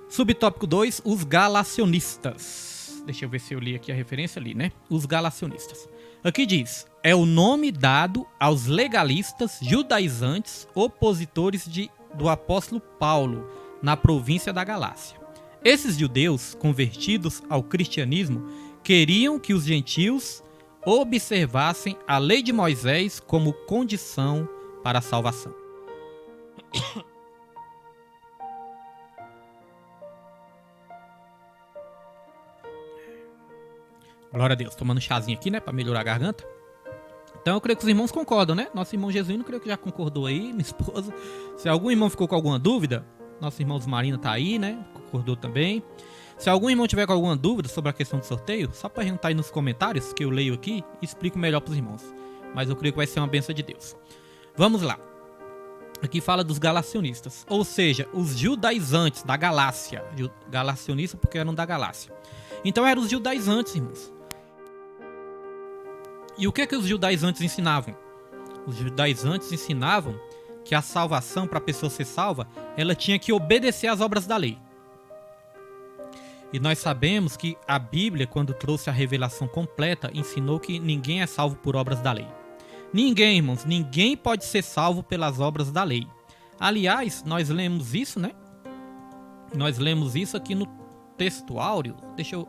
Subtópico 2, os galacionistas. Deixa eu ver se eu li aqui a referência ali, né? Os galacionistas. Aqui diz: é o nome dado aos legalistas judaizantes opositores do apóstolo Paulo na província da Galácia. Esses judeus convertidos ao cristianismo queriam que os gentios observassem a lei de Moisés como condição para a salvação. Glória a Deus, tomando um chazinho aqui, né, para melhorar a garganta. Então eu creio que os irmãos concordam, né? Nosso irmão Jesuíno, creio que já concordou aí, minha esposa. Se algum irmão ficou com alguma dúvida, nosso irmão Marina tá aí, né? Concordou também. Se algum irmão tiver com alguma dúvida sobre a questão do sorteio, só perguntar aí nos comentários, que eu leio aqui e explico melhor para os irmãos. Mas eu creio que vai ser uma bênção de Deus. Vamos lá. Aqui fala dos galacionistas, ou seja, os judaizantes da Galácia. Galacionistas porque eram da Galácia. Então eram os judaizantes, irmãos. E o que os judaizantes ensinavam? Os judaizantes ensinavam que a salvação, para a pessoa ser salva, ela tinha que obedecer às obras da lei. E nós sabemos que a Bíblia, quando trouxe a revelação completa, ensinou que ninguém é salvo por obras da lei. Ninguém, irmãos, ninguém pode ser salvo pelas obras da lei. Aliás, nós lemos isso, né? Nós lemos isso aqui no texto áureo. Deixa eu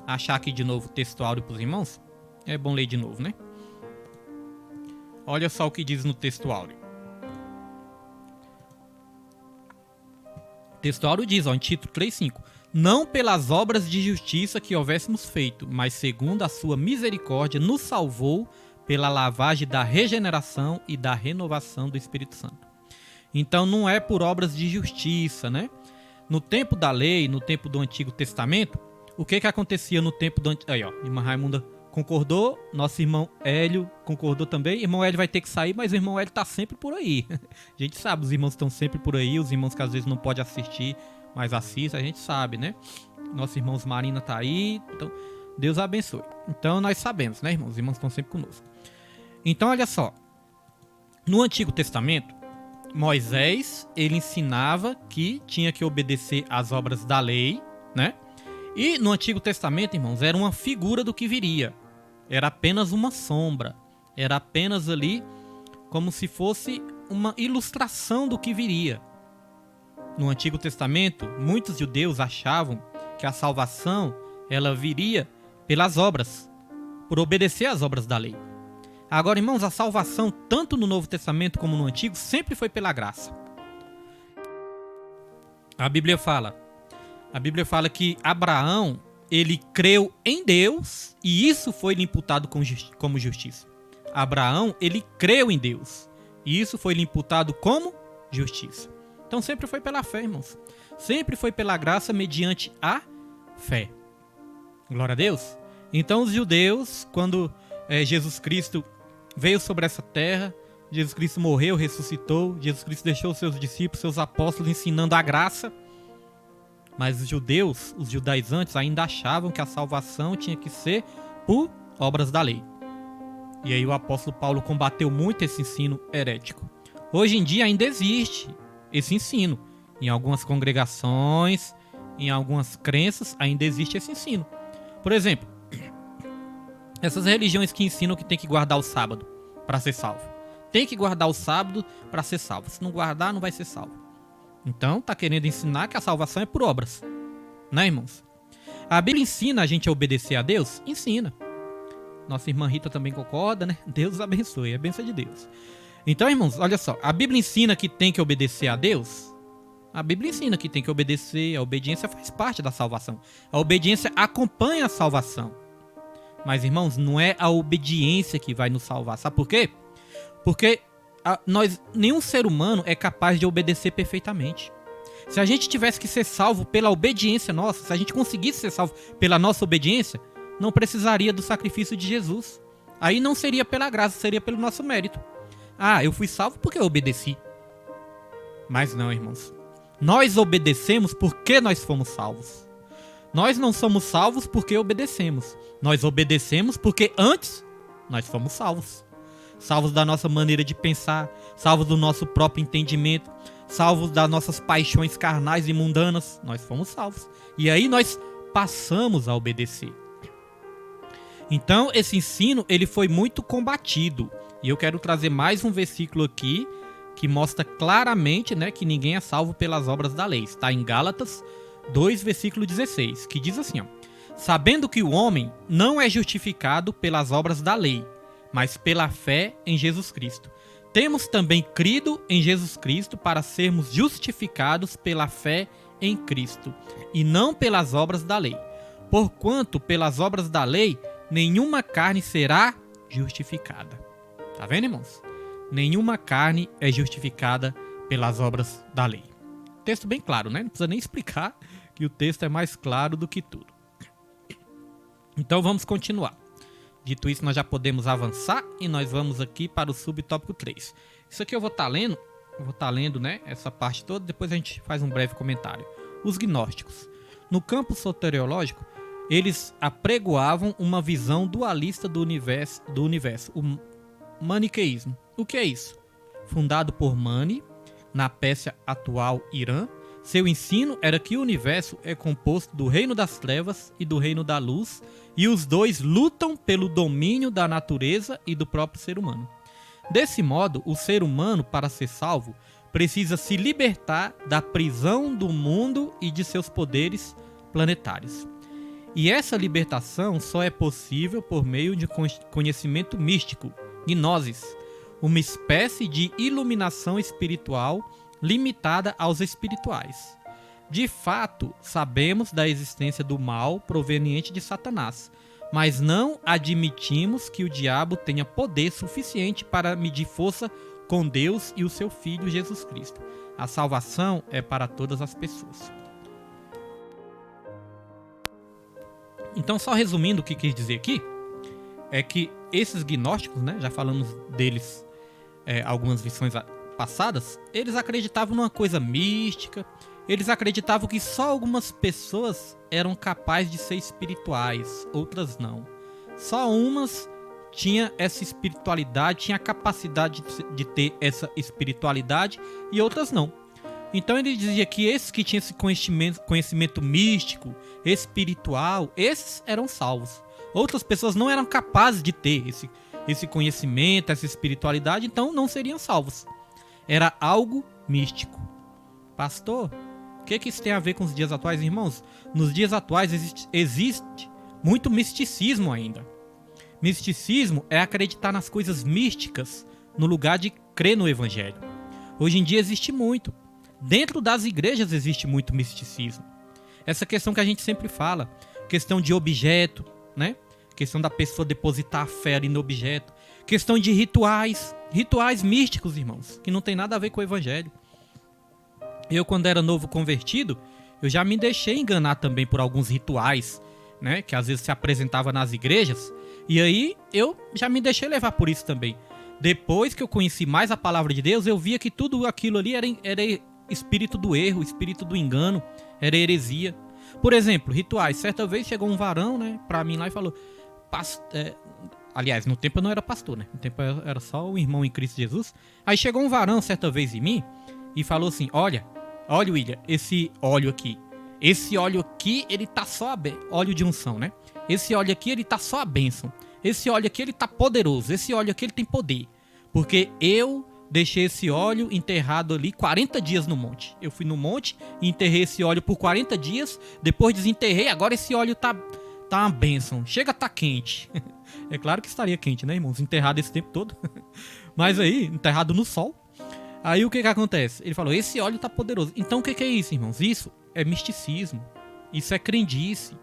achar aqui de novo o texto áureo para os irmãos. É bom ler de novo, né? Olha só o que diz no texto áureo. O texto áureo diz, ó, em Tito 3,5: não pelas obras de justiça que houvéssemos feito, mas segundo a sua misericórdia nos salvou pela lavagem da regeneração e da renovação do Espírito Santo. Então não é por obras de justiça, né? No tempo da lei, no tempo do Antigo Testamento, o que acontecia no tempo do Antigo... Aí, ó, irmã Raimunda concordou, nosso irmão Hélio concordou também. Irmão Hélio vai ter que sair, mas o irmão Hélio tá sempre por aí. A gente sabe, os irmãos estão sempre por aí, os irmãos que às vezes não podem assistir, mas assistem, a gente sabe, né? Nossos irmãos Marina tá aí, então Deus abençoe. Então nós sabemos, né, irmãos? Os irmãos estão sempre conosco. Então, olha só. No Antigo Testamento, Moisés, ele ensinava que tinha que obedecer às obras da lei, né? E no Antigo Testamento, irmãos, era uma figura do que viria. Era apenas uma sombra. Era apenas ali como se fosse uma ilustração do que viria. No Antigo Testamento, muitos judeus achavam que a salvação ela viria pelas obras, por obedecer às obras da lei. Agora, irmãos, a salvação, tanto no Novo Testamento como no Antigo, sempre foi pela graça. A Bíblia fala que Abraão, ele creu em Deus e isso foi lhe imputado como justiça. Abraão, ele creu em Deus e isso foi lhe imputado como justiça. Então sempre foi pela fé, irmãos. Sempre foi pela graça mediante a fé. Glória a Deus. Então os judeus, quando Jesus Cristo veio sobre essa terra, Jesus Cristo morreu, ressuscitou, Jesus Cristo deixou seus discípulos, seus apóstolos ensinando a graça. Mas os judeus, os judaizantes, ainda achavam que a salvação tinha que ser por obras da lei. E aí o apóstolo Paulo combateu muito esse ensino herético. Hoje em dia ainda existe esse ensino. Em algumas congregações, em algumas crenças, ainda existe esse ensino. Por exemplo, essas religiões que ensinam que tem que guardar o sábado para ser salvo. Tem que guardar o sábado para ser salvo. Se não guardar, não vai ser salvo. Então, tá querendo ensinar que a salvação é por obras. Né, irmãos? A Bíblia ensina a gente a obedecer a Deus? Ensina. Nossa irmã Rita também concorda, né? Deus abençoe, é a bênção de Deus. Então, irmãos, olha só. A Bíblia ensina que tem que obedecer a Deus? A Bíblia ensina que tem que obedecer. A obediência faz parte da salvação. A obediência acompanha a salvação. Mas, irmãos, não é a obediência que vai nos salvar. Sabe por quê? Porque nenhum ser humano é capaz de obedecer perfeitamente. Se a gente tivesse que ser salvo pela obediência nossa, se a gente conseguisse ser salvo pela nossa obediência, não precisaria do sacrifício de Jesus. Aí não seria pela graça, seria pelo nosso mérito. Ah, eu fui salvo porque eu obedeci. Mas não, irmãos. Nós obedecemos porque nós fomos salvos. Nós não somos salvos porque obedecemos. Nós obedecemos porque antes nós fomos salvos. Salvos da nossa maneira de pensar, salvos do nosso próprio entendimento, salvos das nossas paixões carnais e mundanas, nós fomos salvos. E aí nós passamos a obedecer. Então esse ensino ele foi muito combatido. E eu quero trazer mais um versículo aqui que mostra claramente, né, que ninguém é salvo pelas obras da lei. Está em Gálatas 2, versículo 16, que diz assim, ó, sabendo que o homem não é justificado pelas obras da lei, mas pela fé em Jesus Cristo. Temos também crido em Jesus Cristo para sermos justificados pela fé em Cristo, e não pelas obras da lei. Porquanto, pelas obras da lei, nenhuma carne será justificada. Tá vendo, irmãos? Nenhuma carne é justificada pelas obras da lei. Texto bem claro, né? Não precisa nem explicar que o texto é mais claro do que tudo. Então vamos continuar. Dito isso, nós já podemos avançar e nós vamos aqui para o subtópico 3. Isso aqui eu vou estar lendo, né, essa parte toda, depois a gente faz um breve comentário. Os gnósticos. No campo soteriológico, eles apregoavam uma visão dualista do universo, o maniqueísmo. O que é isso? Fundado por Mani, na Pérsia atual Irã, seu ensino era que o universo é composto do reino das trevas e do reino da luz, e os dois lutam pelo domínio da natureza e do próprio ser humano. Desse modo, o ser humano, para ser salvo, precisa se libertar da prisão do mundo e de seus poderes planetários. E essa libertação só é possível por meio de conhecimento místico, gnosis, uma espécie de iluminação espiritual limitada aos espirituais. De fato, sabemos da existência do mal proveniente de Satanás, mas não admitimos que o diabo tenha poder suficiente para medir força com Deus e o seu Filho Jesus Cristo. A salvação é para todas as pessoas. Então, só resumindo o que quis dizer aqui, é que esses gnósticos, né, já falamos deles algumas lições passadas, eles acreditavam numa coisa mística, eles acreditavam que só algumas pessoas eram capazes de ser espirituais, outras não. Só umas tinham essa espiritualidade, tinham a capacidade de ter essa espiritualidade e outras não. Então ele dizia que esses que tinham esse conhecimento místico, espiritual, esses eram salvos. Outras pessoas não eram capazes de ter esse conhecimento, essa espiritualidade, então não seriam salvos. Era algo místico. Pastor, o que isso tem a ver com os dias atuais, irmãos? Nos dias atuais existe muito misticismo ainda. Misticismo é acreditar nas coisas místicas no lugar de crer no evangelho. Hoje em dia existe muito. Dentro das igrejas existe muito misticismo. Essa questão que a gente sempre fala, questão de objeto, né? Questão da pessoa depositar a fé ali no objeto. Questão de rituais místicos, irmãos, que não tem nada a ver com o evangelho. Eu, quando era novo convertido, eu já me deixei enganar também por alguns rituais, né? Que às vezes se apresentava nas igrejas. E aí eu já me deixei levar por isso também. Depois que eu conheci mais a palavra de Deus, eu via que tudo aquilo ali era espírito do erro, espírito do engano, era heresia. Por exemplo, rituais. Certa vez chegou um varão, né, pra mim lá e falou... Aliás, no tempo eu não era pastor, né? No tempo eu era só o irmão em Cristo Jesus. Aí chegou um varão certa vez em mim e falou assim, olha William, esse óleo aqui, ele tá só óleo de unção, né? Esse óleo aqui, ele tá só a bênção. Esse óleo aqui, ele tá poderoso. Esse óleo aqui, ele tem poder. Porque eu deixei esse óleo enterrado ali 40 dias no monte. Eu fui no monte e enterrei esse óleo por 40 dias. Depois desenterrei, agora esse óleo tá uma bênção. Chega a tá quente. É claro que estaria quente, né, irmãos? Enterrado esse tempo todo. Mas aí, enterrado no sol. Aí o que acontece? Ele falou, esse óleo tá poderoso. Então o que é isso, irmãos? Isso é misticismo. Isso é crendice.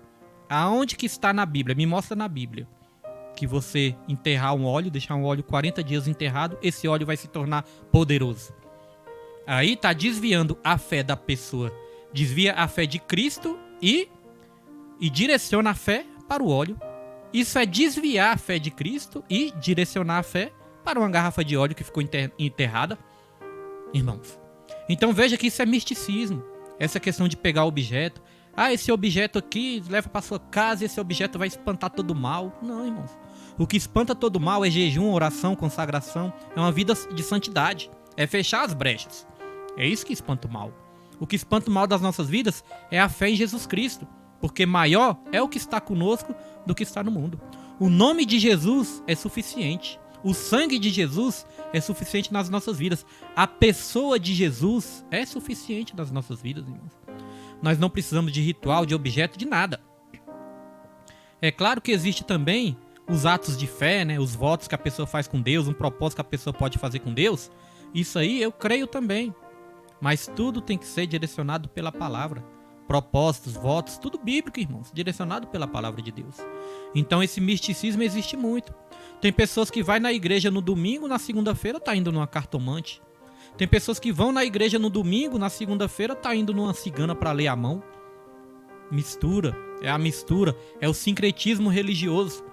Aonde que está na Bíblia? Me mostra na Bíblia. Que você enterrar um óleo, deixar um óleo 40 dias enterrado, esse óleo vai se tornar poderoso. Aí tá desviando a fé da pessoa. Desvia a fé de Cristo e direciona a fé para o óleo. Isso é desviar a fé de Cristo e direcionar a fé para uma garrafa de óleo que ficou enterrada. Irmãos, então veja que isso é misticismo. Essa questão de pegar objeto. Esse objeto aqui leva para sua casa e esse objeto vai espantar todo o mal. Não, irmãos. O que espanta todo o mal é jejum, oração, consagração. É uma vida de santidade. É fechar as brechas. É isso que espanta o mal. O que espanta o mal das nossas vidas é a fé em Jesus Cristo. Porque maior é o que está conosco do que está no mundo. O nome de Jesus é suficiente. O sangue de Jesus é suficiente nas nossas vidas. A pessoa de Jesus é suficiente nas nossas vidas, irmãos. Nós não precisamos de ritual, de objeto, de nada. É claro que existe também os atos de fé, né? Os votos que a pessoa faz com Deus, um propósito que a pessoa pode fazer com Deus. Isso aí eu creio também. Mas tudo tem que ser direcionado pela palavra. Propósitos, votos, tudo bíblico, irmãos. Direcionado pela palavra de Deus. Então esse misticismo existe muito. Tem pessoas que vai na igreja no domingo, na segunda-feira tá indo numa cartomante. Tem pessoas que vão na igreja no domingo, na segunda-feira tá indo numa cigana para ler a mão. Mistura, é a mistura, é o sincretismo religioso.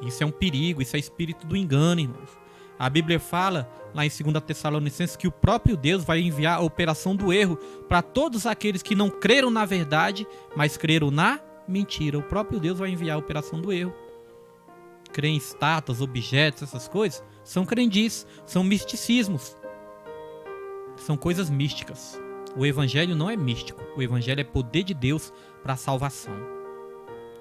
Isso é um perigo, isso é espírito do engano, irmãos. A Bíblia fala, lá em 2 Tessalonicenses, que o próprio Deus vai enviar a operação do erro para todos aqueles que não creram na verdade, mas creram na mentira. O próprio Deus vai enviar a operação do erro. Crer em estátuas, objetos, essas coisas, são crendices, são misticismos. São coisas místicas. O evangelho não é místico. O evangelho é poder de Deus para a salvação.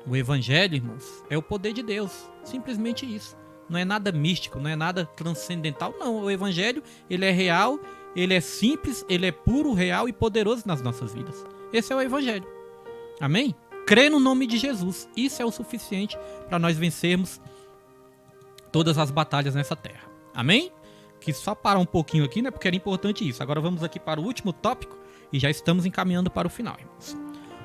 O evangelho, irmãos, é o poder de Deus. Simplesmente isso. Não é nada místico, não é nada transcendental. Não, o evangelho, ele é real, ele é simples, ele é puro, real e poderoso nas nossas vidas. Esse é o evangelho. Amém? Crê no nome de Jesus. Isso é o suficiente para nós vencermos todas as batalhas nessa terra. Amém? Que só parar um pouquinho aqui, né? Porque era importante isso. Agora vamos aqui para o último tópico e já estamos encaminhando para o final, irmãos.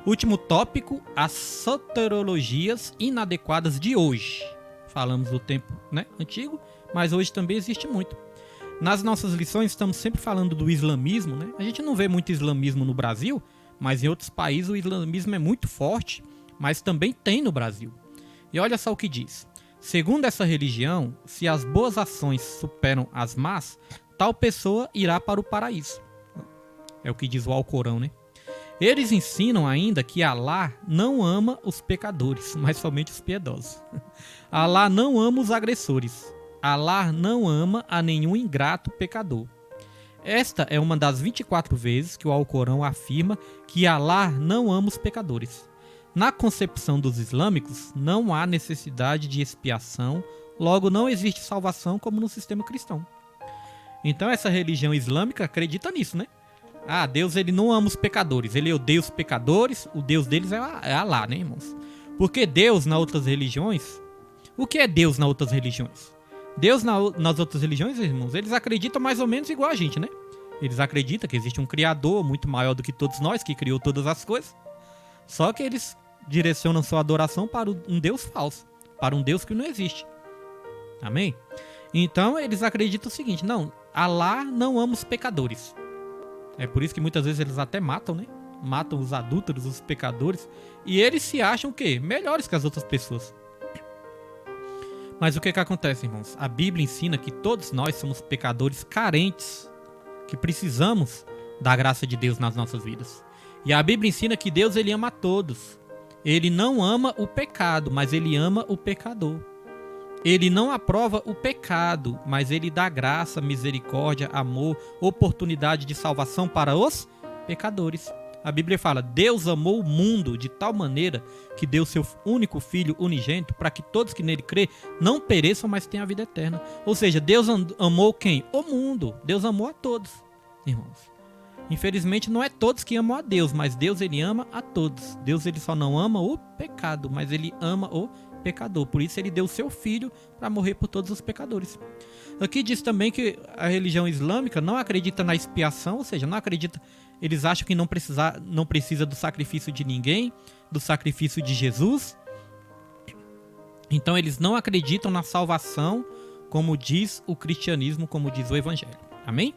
Último tópico, as soteriologias inadequadas de hoje. Falamos do tempo, né, antigo, mas hoje também existe muito. Nas nossas lições estamos sempre falando do islamismo, né? A gente não vê muito islamismo no Brasil, mas em outros países o islamismo é muito forte, mas também tem no Brasil. E olha só o que diz. Segundo essa religião, se as boas ações superam as más, tal pessoa irá para o paraíso. É o que diz o Alcorão, né? Eles ensinam ainda que Alá não ama os pecadores, mas somente os piedosos. Alá não ama os agressores. Alá não ama a nenhum ingrato pecador. Esta é uma das 24 vezes que o Alcorão afirma que Alá não ama os pecadores. Na concepção dos islâmicos, não há necessidade de expiação, logo não existe salvação como no sistema cristão. Então essa religião islâmica acredita nisso, né? Ah, Deus ele não ama os pecadores, ele odeia os pecadores, o Deus deles é Alá, né, irmãos? Porque Deus nas outras religiões... O que é Deus nas outras religiões? Deus nas outras religiões, irmãos, eles acreditam mais ou menos igual a gente, né? Eles acreditam que existe um Criador muito maior do que todos nós, que criou todas as coisas. Só que eles direcionam sua adoração para um Deus falso, para um Deus que não existe. Amém? Então eles acreditam o seguinte, não, Alá não ama os pecadores. É por isso que muitas vezes eles até matam, né? Matam os adúlteros, os pecadores, e eles se acham o quê? Melhores que as outras pessoas. Mas o que acontece, irmãos? A Bíblia ensina que todos nós somos pecadores carentes, que precisamos da graça de Deus nas nossas vidas. E a Bíblia ensina que Deus ele ama a todos. Ele não ama o pecado, mas ele ama o pecador. Ele não aprova o pecado, mas ele dá graça, misericórdia, amor, oportunidade de salvação para os pecadores. A Bíblia fala, Deus amou o mundo de tal maneira que deu seu único filho unigênito para que todos que nele crê não pereçam, mas tenham a vida eterna. Ou seja, Deus amou quem? O mundo. Deus amou a todos, irmãos. Infelizmente não é todos que amam a Deus, mas Deus ele ama a todos. Deus ele só não ama o pecado, mas ele ama o pecador. Por isso ele deu seu filho para morrer por todos os pecadores. Aqui diz também que a religião islâmica não acredita na expiação, ou seja, não acredita, eles acham que não precisa do sacrifício de ninguém, do sacrifício de Jesus. Então eles não acreditam na salvação, como diz o cristianismo, como diz o evangelho. Amém?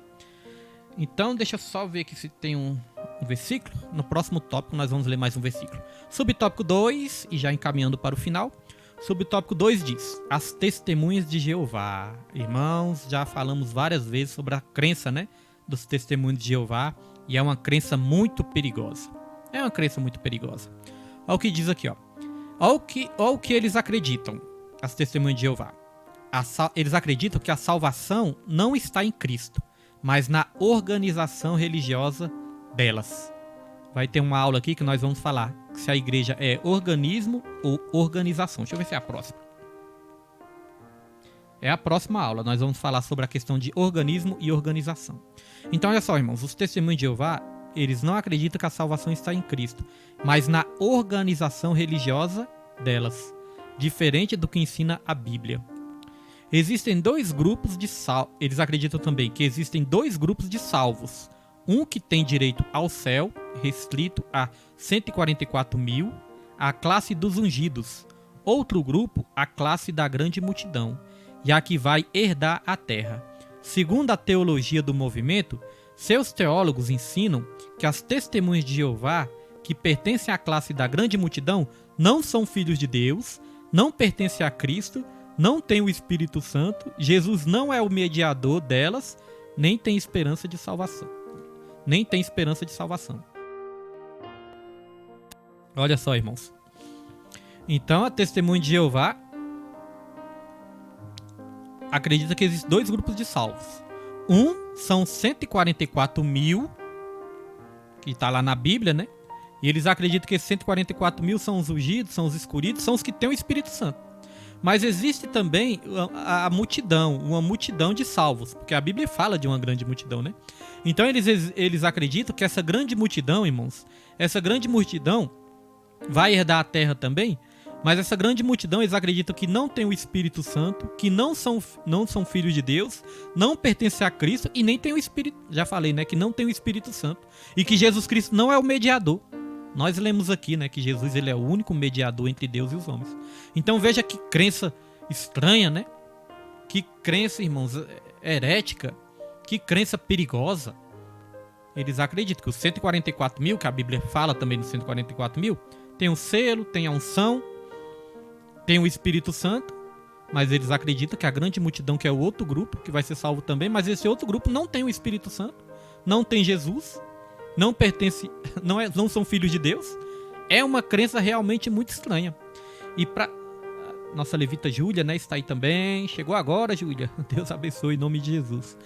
Então, deixa eu só ver aqui se tem um versículo. No próximo tópico, nós vamos ler mais um versículo. Subtópico 2, e já encaminhando para o final. Subtópico 2 diz, as testemunhas de Jeová. Irmãos, já falamos várias vezes sobre a crença, né, dos testemunhos de Jeová. E é uma crença muito perigosa. É uma crença muito perigosa. Olha o que diz aqui, ó. Olha o que eles acreditam, as testemunhas de Jeová. Eles acreditam que a salvação não está em Cristo, mas na organização religiosa delas. Vai ter uma aula aqui que nós vamos falar se a igreja é organismo ou organização. Deixa eu ver se é a próxima. É a próxima aula. Nós vamos falar sobre a questão de organismo e organização. Então, olha só, irmãos. Os testemunhos de Jeová, eles não acreditam que a salvação está em Cristo, mas na organização religiosa delas. Diferente do que ensina a Bíblia. Existem dois grupos de salvos. Eles acreditam também que existem dois grupos de salvos. Um que tem direito ao céu, restrito a 144 mil, a classe dos ungidos. Outro grupo, a classe da grande multidão, e a que vai herdar a terra. Segundo a teologia do movimento, seus teólogos ensinam que as testemunhas de Jeová, que pertencem à classe da grande multidão, não são filhos de Deus, não pertencem a Cristo, não têm o Espírito Santo, Jesus não é o mediador delas, nem tem esperança de salvação. Olha só, irmãos. Então, a testemunha de Jeová acredita que existem dois grupos de salvos. Um são 144 mil, que está lá na Bíblia, né? E eles acreditam que esses 144 mil são os ungidos, são os escolhidos, são os que têm o Espírito Santo. Mas existe também a multidão, uma multidão de salvos, porque a Bíblia fala de uma grande multidão, né? Então eles acreditam que essa grande multidão, irmãos, essa grande multidão vai herdar a terra também, mas essa grande multidão, eles acreditam que não tem o Espírito Santo, que não são filhos de Deus, não pertencem a Cristo e nem tem o Espírito, já falei, né, que não tem o Espírito Santo, e que Jesus Cristo não é o mediador. Nós lemos aqui, né, que Jesus ele é o único mediador entre Deus e os homens. Então veja que crença estranha, né? Que crença, irmãos, herética. Que crença perigosa. Eles acreditam que os 144 mil, que a Bíblia fala também dos 144 mil, tem o selo, tem a unção, tem o Espírito Santo, mas eles acreditam que a grande multidão, que é o outro grupo, que vai ser salvo também, mas esse outro grupo não tem o Espírito Santo, não tem Jesus, não pertence, não são filhos de Deus. É uma crença realmente muito estranha. E para nossa levita Júlia, né, está aí também. Chegou agora, Júlia. Deus abençoe em nome de Jesus.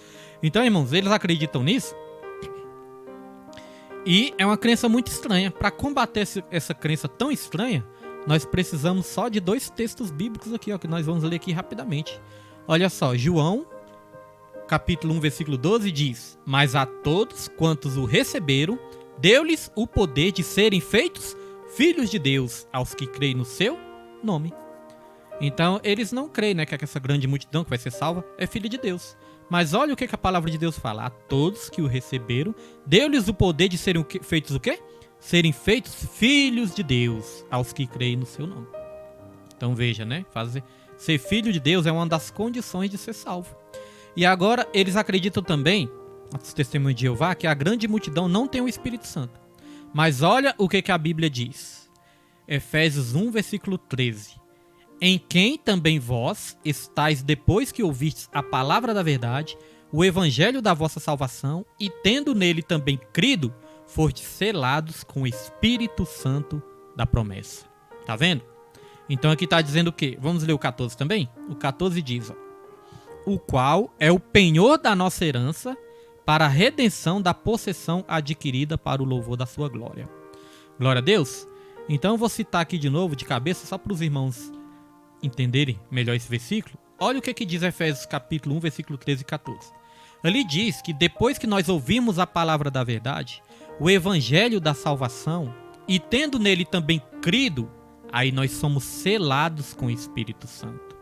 Então, irmãos, eles acreditam nisso. E é uma crença muito estranha. Para combater essa crença tão estranha, nós precisamos só de 2 textos bíblicos aqui, ó, que nós vamos ler aqui rapidamente. Olha só, João, capítulo 1, versículo 12 diz: mas a todos quantos o receberam, deu-lhes o poder de serem feitos filhos de Deus, aos que creem no seu nome. Então, eles não creem, né, que essa grande multidão que vai ser salva é filha de Deus. Mas olha o que a palavra de Deus fala. A todos que o receberam, deu-lhes o poder de serem feitos o quê? Serem feitos filhos de Deus, aos que creem no seu nome. Então veja, né? Ser filho de Deus é uma das condições de ser salvo. E agora eles acreditam também, os testemunhos de Jeová, que a grande multidão não tem o Espírito Santo. Mas olha o que a Bíblia diz. Efésios 1, versículo 13. Em quem também vós estáis depois que ouvistes a palavra da verdade, o evangelho da vossa salvação, e tendo nele também crido, fostes selados com o Espírito Santo da promessa. Tá vendo? Então aqui está dizendo o quê? Vamos ler o 14 também? O 14 diz, ó, o qual é o penhor da nossa herança para a redenção da possessão adquirida para o louvor da sua glória. Glória a Deus. Então eu vou citar aqui de novo, de cabeça, só para os irmãos entenderem melhor esse versículo. Olha o que diz Efésios capítulo 1, versículo 13 e 14. Ali diz que depois que nós ouvimos a palavra da verdade, o evangelho da salvação, e tendo nele também crido, aí nós somos selados com o Espírito Santo.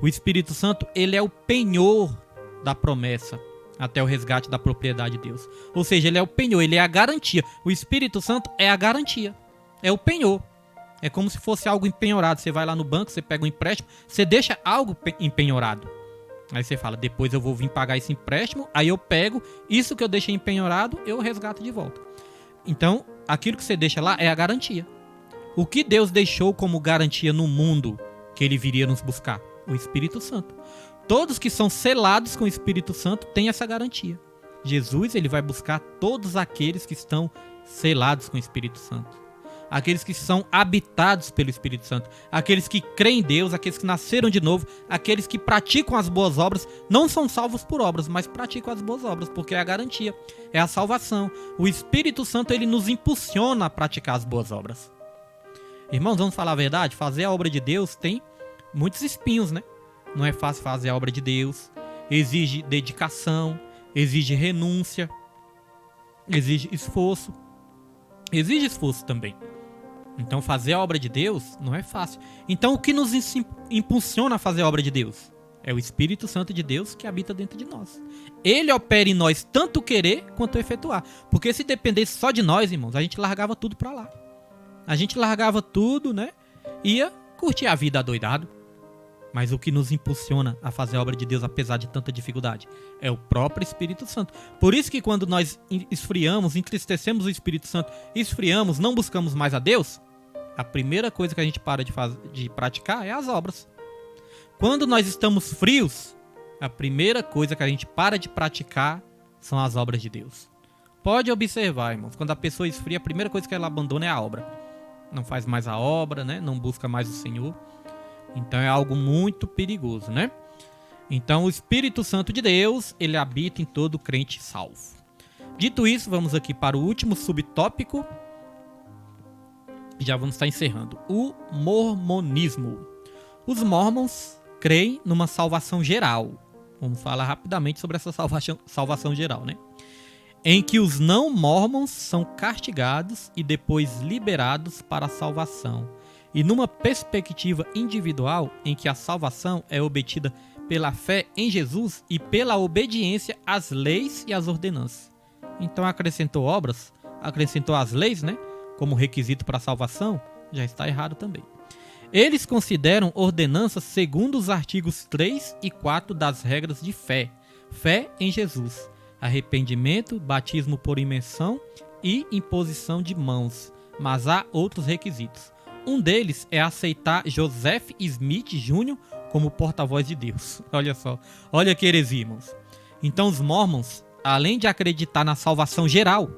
O Espírito Santo, ele é o penhor da promessa até o resgate da propriedade de Deus. Ou seja, ele é o penhor, ele é a garantia. O Espírito Santo é a garantia, é o penhor. É como se fosse algo empenhorado. Você vai lá no banco, você pega um empréstimo, você deixa algo empenhorado. Aí você fala, depois eu vou vir pagar esse empréstimo, aí eu pego isso que eu deixei empenhorado, eu resgato de volta. Então, aquilo que você deixa lá é a garantia. O que Deus deixou como garantia no mundo que ele viria nos buscar? O Espírito Santo. Todos que são selados com o Espírito Santo têm essa garantia. Jesus, ele vai buscar todos aqueles que estão selados com o Espírito Santo. Aqueles que são habitados pelo Espírito Santo, aqueles que creem em Deus, aqueles que nasceram de novo, aqueles que praticam as boas obras, não são salvos por obras, mas praticam as boas obras, porque é a garantia, é a salvação. O Espírito Santo, ele nos impulsiona a praticar as boas obras. Irmãos, vamos falar a verdade? Fazer a obra de Deus tem muitos espinhos, né? Não é fácil fazer a obra de Deus, exige dedicação, exige renúncia, exige esforço também. Então fazer a obra de Deus não é fácil. Então o que nos impulsiona a fazer a obra de Deus? É o Espírito Santo de Deus que habita dentro de nós. Ele opera em nós tanto querer quanto efetuar. Porque se dependesse só de nós, irmãos, a gente largava tudo pra lá. A gente largava tudo, né? Ia curtir a vida adoidado. Mas o que nos impulsiona a fazer a obra de Deus, apesar de tanta dificuldade, é o próprio Espírito Santo. Por isso que quando nós esfriamos, entristecemos o Espírito Santo, esfriamos, não buscamos mais a Deus, a primeira coisa que a gente para de praticar é as obras. Quando nós estamos frios, a primeira coisa que a gente para de praticar são as obras de Deus. Pode observar, irmãos, quando a pessoa esfria, a primeira coisa que ela abandona é a obra. Não faz mais a obra, né? Não busca mais o Senhor. Então é algo muito perigoso, né? Então o Espírito Santo de Deus, ele habita em todo crente salvo. Dito isso, vamos aqui para o último subtópico. Já vamos estar encerrando. O mormonismo. Os mormons creem numa salvação geral. Vamos falar rapidamente sobre essa salvação geral, né? Em que os não mormons são castigados e depois liberados para a salvação. E numa perspectiva individual em que a salvação é obtida pela fé em Jesus e pela obediência às leis e às ordenanças. Então acrescentou obras, acrescentou as leis, né? como requisito para a salvação, já está errado também. Eles consideram ordenanças segundo os artigos 3 e 4 das regras de fé. Fé em Jesus, arrependimento, batismo por imersão e imposição de mãos. Mas há outros requisitos. Um deles é aceitar Joseph Smith Jr. como porta-voz de Deus. Olha só, olha que heresia, irmãos. Então os mormons, além de acreditar na salvação geral,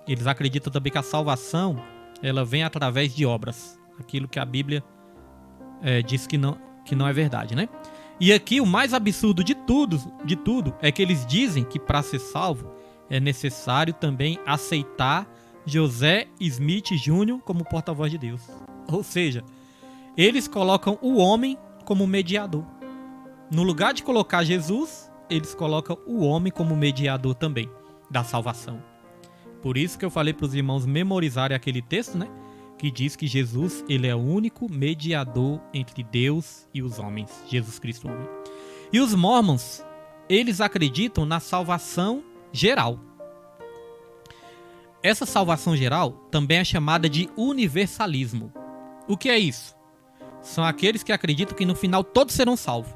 eles acreditam também que a salvação ela vem através de obras. Aquilo que a Bíblia diz que não é verdade, né? E aqui o mais absurdo de tudo é que eles dizem que para ser salvo é necessário também aceitar José Smith Jr. como porta-voz de Deus. Ou seja, eles colocam o homem como mediador. No lugar de colocar Jesus, eles colocam o homem como mediador também da salvação. Por isso que eu falei para os irmãos memorizarem aquele texto, né? Que diz que Jesus, ele é o único mediador entre Deus e os homens, Jesus Cristo homem. E os mormons, eles acreditam na salvação geral. Essa salvação geral também é chamada de universalismo. O que é isso? São aqueles que acreditam que no final todos serão salvos.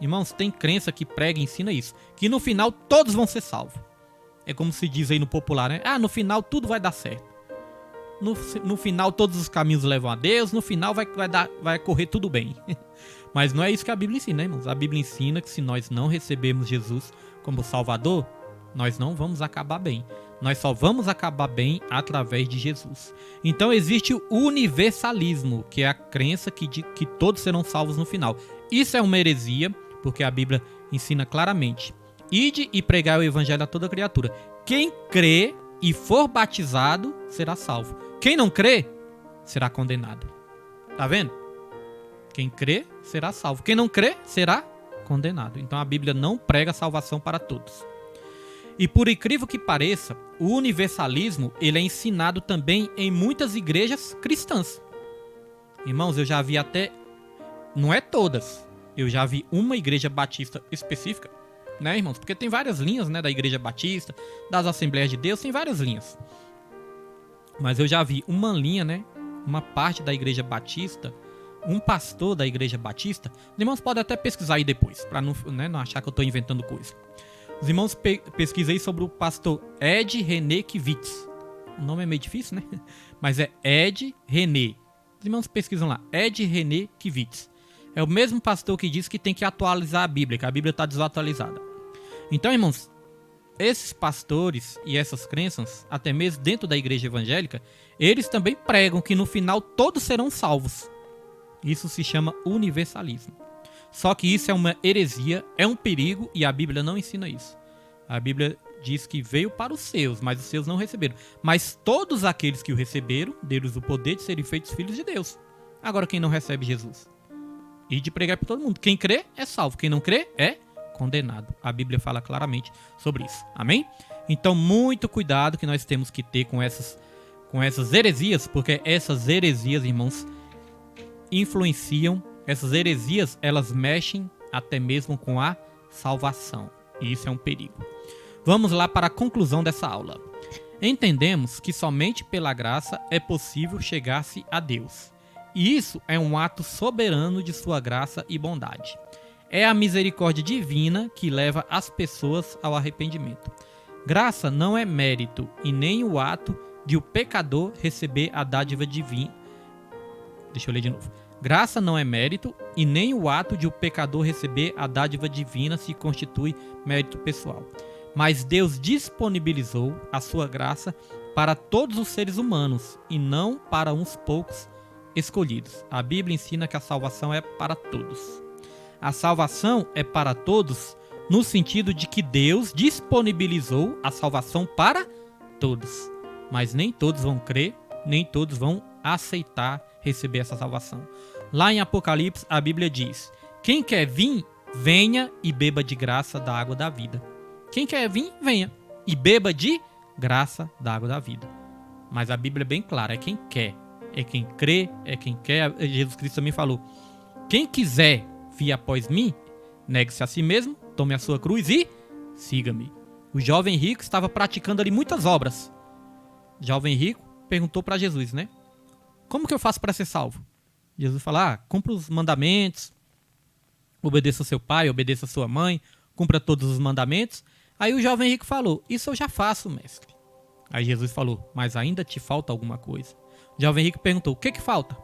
Irmãos, tem crença que prega e ensina isso, que no final todos vão ser salvos. É como se diz aí no popular, né? Ah, no final tudo vai dar certo. No final todos os caminhos levam a Deus, no final vai correr tudo bem. Mas não é isso que a Bíblia ensina, né, irmãos? A Bíblia ensina que se nós não recebermos Jesus como Salvador, nós não vamos acabar bem. Nós só vamos acabar bem através de Jesus. Então existe o universalismo, que é a crença que todos serão salvos no final. Isso é uma heresia, porque a Bíblia ensina claramente: ide e pregai o evangelho a toda criatura. Quem crê e for batizado será salvo. Quem não crê será condenado. Tá vendo? Quem crê será salvo. Quem não crê será condenado. Então a Bíblia não prega salvação para todos. E por incrível que pareça, o universalismo ele é ensinado também em muitas igrejas cristãs. Irmãos, eu já vi até... Não é todas. Eu já vi uma igreja batista específica, né, irmãos? Porque tem várias linhas, né, da igreja batista, das Assembleias de Deus, tem várias linhas. Mas eu já vi uma linha, né, uma parte da igreja batista, um pastor da igreja batista. Os irmãos podem até pesquisar aí depois, para não achar que eu estou inventando coisa. Os irmãos pesquisem sobre o pastor Ed René Kivitz. O nome é meio difícil, né? Mas é Ed René. Os irmãos pesquisam lá, Ed René Kivitz. É o mesmo pastor que diz que tem que atualizar a Bíblia, que a Bíblia está desatualizada. Então, irmãos, esses pastores e essas crenças, até mesmo dentro da igreja evangélica, eles também pregam que no final todos serão salvos. Isso se chama universalismo. Só que isso é uma heresia, é um perigo e a Bíblia não ensina isso. A Bíblia diz que veio para os seus, mas os seus não receberam. Mas todos aqueles que o receberam, deram-lhes o poder de serem feitos filhos de Deus. Agora quem não recebe Jesus? E de pregar para todo mundo. Quem crê é salvo, quem não crê é condenado. A Bíblia fala claramente sobre isso. Amém? Então muito cuidado que nós temos que ter com essas heresias, porque essas heresias, irmãos, influenciam. Essas heresias, elas mexem até mesmo com a salvação. E isso é um perigo. Vamos lá para a conclusão dessa aula. Entendemos que somente pela graça é possível chegar-se a Deus. E isso é um ato soberano de sua graça e bondade. É a misericórdia divina que leva as pessoas ao arrependimento. Graça não é mérito e nem o ato de o pecador receber a dádiva divina. Deixa eu ler de novo. Graça não é mérito e nem o ato de o pecador receber a dádiva divina se constitui mérito pessoal. Mas Deus disponibilizou a sua graça para todos os seres humanos e não para uns poucos escolhidos. A Bíblia ensina que a salvação é para todos. A salvação é para todos no sentido de que Deus disponibilizou a salvação para todos. Mas nem todos vão crer, nem todos vão aceitar receber essa salvação. Lá em Apocalipse, a Bíblia diz: quem quer vir, venha e beba de graça da água da vida. Quem quer vir, venha e beba de graça da água da vida. Mas a Bíblia é bem clara, é quem quer, é quem crê, é quem quer. Jesus Cristo também falou: quem quiser vir após mim, negue-se a si mesmo, tome a sua cruz e siga-me. O jovem rico estava praticando ali muitas obras. Jovem rico perguntou para Jesus, né? Como que eu faço para ser salvo? Jesus fala, cumpra os mandamentos, obedeça ao seu pai, obedeça a sua mãe, cumpra todos os mandamentos. Aí o jovem rico falou, isso eu já faço, mestre. Aí Jesus falou, mas ainda te falta alguma coisa. O jovem rico perguntou, o que falta?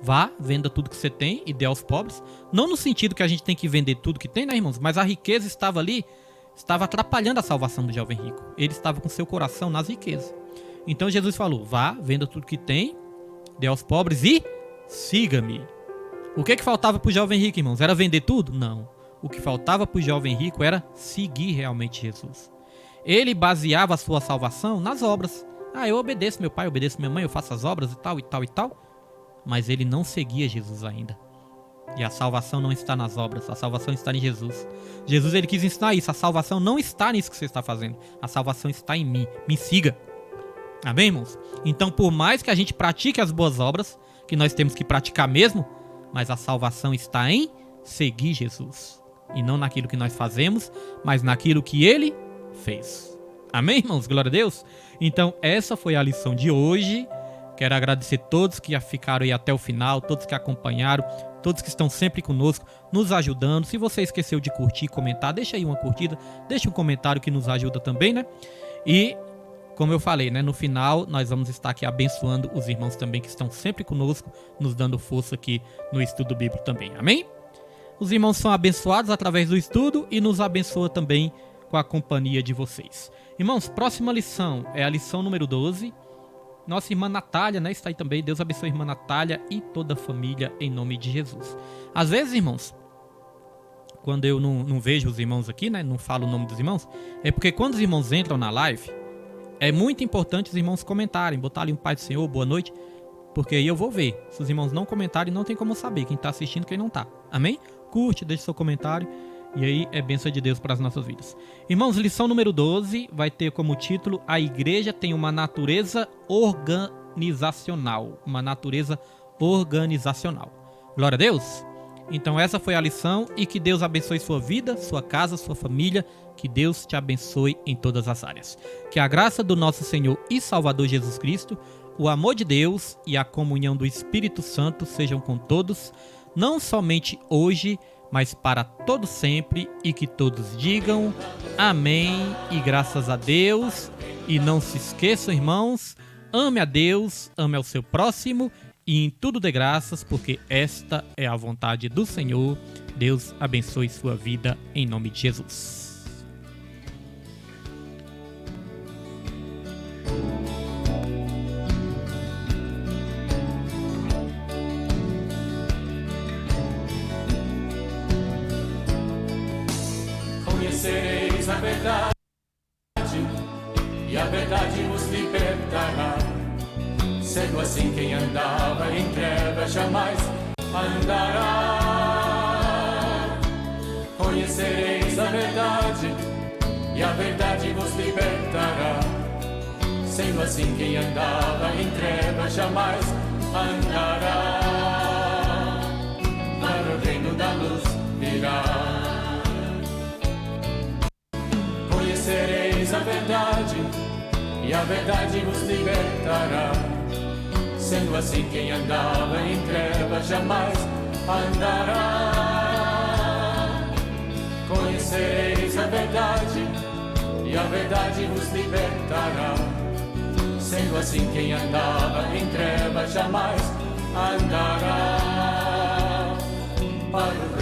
Vá, venda tudo que você tem e dê aos pobres. Não no sentido que a gente tem que vender tudo que tem, né, irmãos? Mas a riqueza estava ali, estava atrapalhando a salvação do jovem rico. Ele estava com seu coração nas riquezas. Então Jesus falou, vá, venda tudo que tem, dê aos pobres e siga-me. O que faltava para o jovem rico, irmãos? Era vender tudo? Não. O que faltava para o jovem rico era seguir realmente Jesus. Ele baseava a sua salvação nas obras. Eu obedeço meu pai, eu obedeço minha mãe, eu faço as obras e tal, e tal, e tal. Mas ele não seguia Jesus ainda. E a salvação não está nas obras, a salvação está em Jesus. Jesus, ele quis ensinar isso, a salvação não está nisso que você está fazendo. A salvação está em mim, me siga. Amém, irmãos? Então, por mais que a gente pratique as boas obras, que nós temos que praticar mesmo, mas a salvação está em seguir Jesus. E não naquilo que nós fazemos, mas naquilo que ele fez. Amém, irmãos? Glória a Deus. Então, essa foi a lição de hoje. Quero agradecer todos que ficaram aí até o final, todos que acompanharam, todos que estão sempre conosco, nos ajudando. Se você esqueceu de curtir, comentar, deixa aí uma curtida, deixa um comentário que nos ajuda também, né? E, como eu falei, né, no final nós vamos estar aqui abençoando os irmãos também que estão sempre conosco, nos dando força aqui no estudo bíblico também. Amém? Os irmãos são abençoados através do estudo e nos abençoa também com a companhia de vocês. Irmãos, próxima lição é a lição número 12. Nossa irmã Natália, né, está aí também. Deus abençoe a irmã Natália e toda a família em nome de Jesus. Às vezes, irmãos, quando eu não vejo os irmãos aqui, né, não falo o nome dos irmãos, é porque quando os irmãos entram na live, é muito importante os irmãos comentarem, botar ali um Pai do Senhor, boa noite, porque aí eu vou ver. Se os irmãos não comentarem, não tem como saber quem está assistindo e quem não está. Amém? Curte, deixe seu comentário. E aí é bênção de Deus para as nossas vidas. Irmãos, lição número 12 vai ter como título: a igreja tem uma natureza organizacional. Uma natureza organizacional. Glória a Deus. Então essa foi a lição e que Deus abençoe sua vida, sua casa, sua família. Que Deus te abençoe em todas as áreas. Que a graça do nosso Senhor e Salvador Jesus Cristo, o amor de Deus e a comunhão do Espírito Santo sejam com todos, não somente hoje, mas para todo sempre, e que todos digam amém e graças a Deus. E não se esqueçam, irmãos, ame a Deus, ame ao seu próximo e em tudo dê graças, porque esta é a vontade do Senhor. Deus abençoe sua vida em nome de Jesus. Conhecereis a verdade, e a verdade vos libertará. Sendo assim, quem andava em trevas jamais andará. Conhecereis a verdade, e a verdade vos libertará. Sendo assim, quem andava em trevas jamais andará. Para o reino da luz virá. Conhecereis a verdade, e a verdade vos libertará. Sendo assim, quem andava em trevas jamais andará. Conhecereis a verdade, e a verdade vos libertará. Sendo assim, quem andava em trevas jamais andará. Para o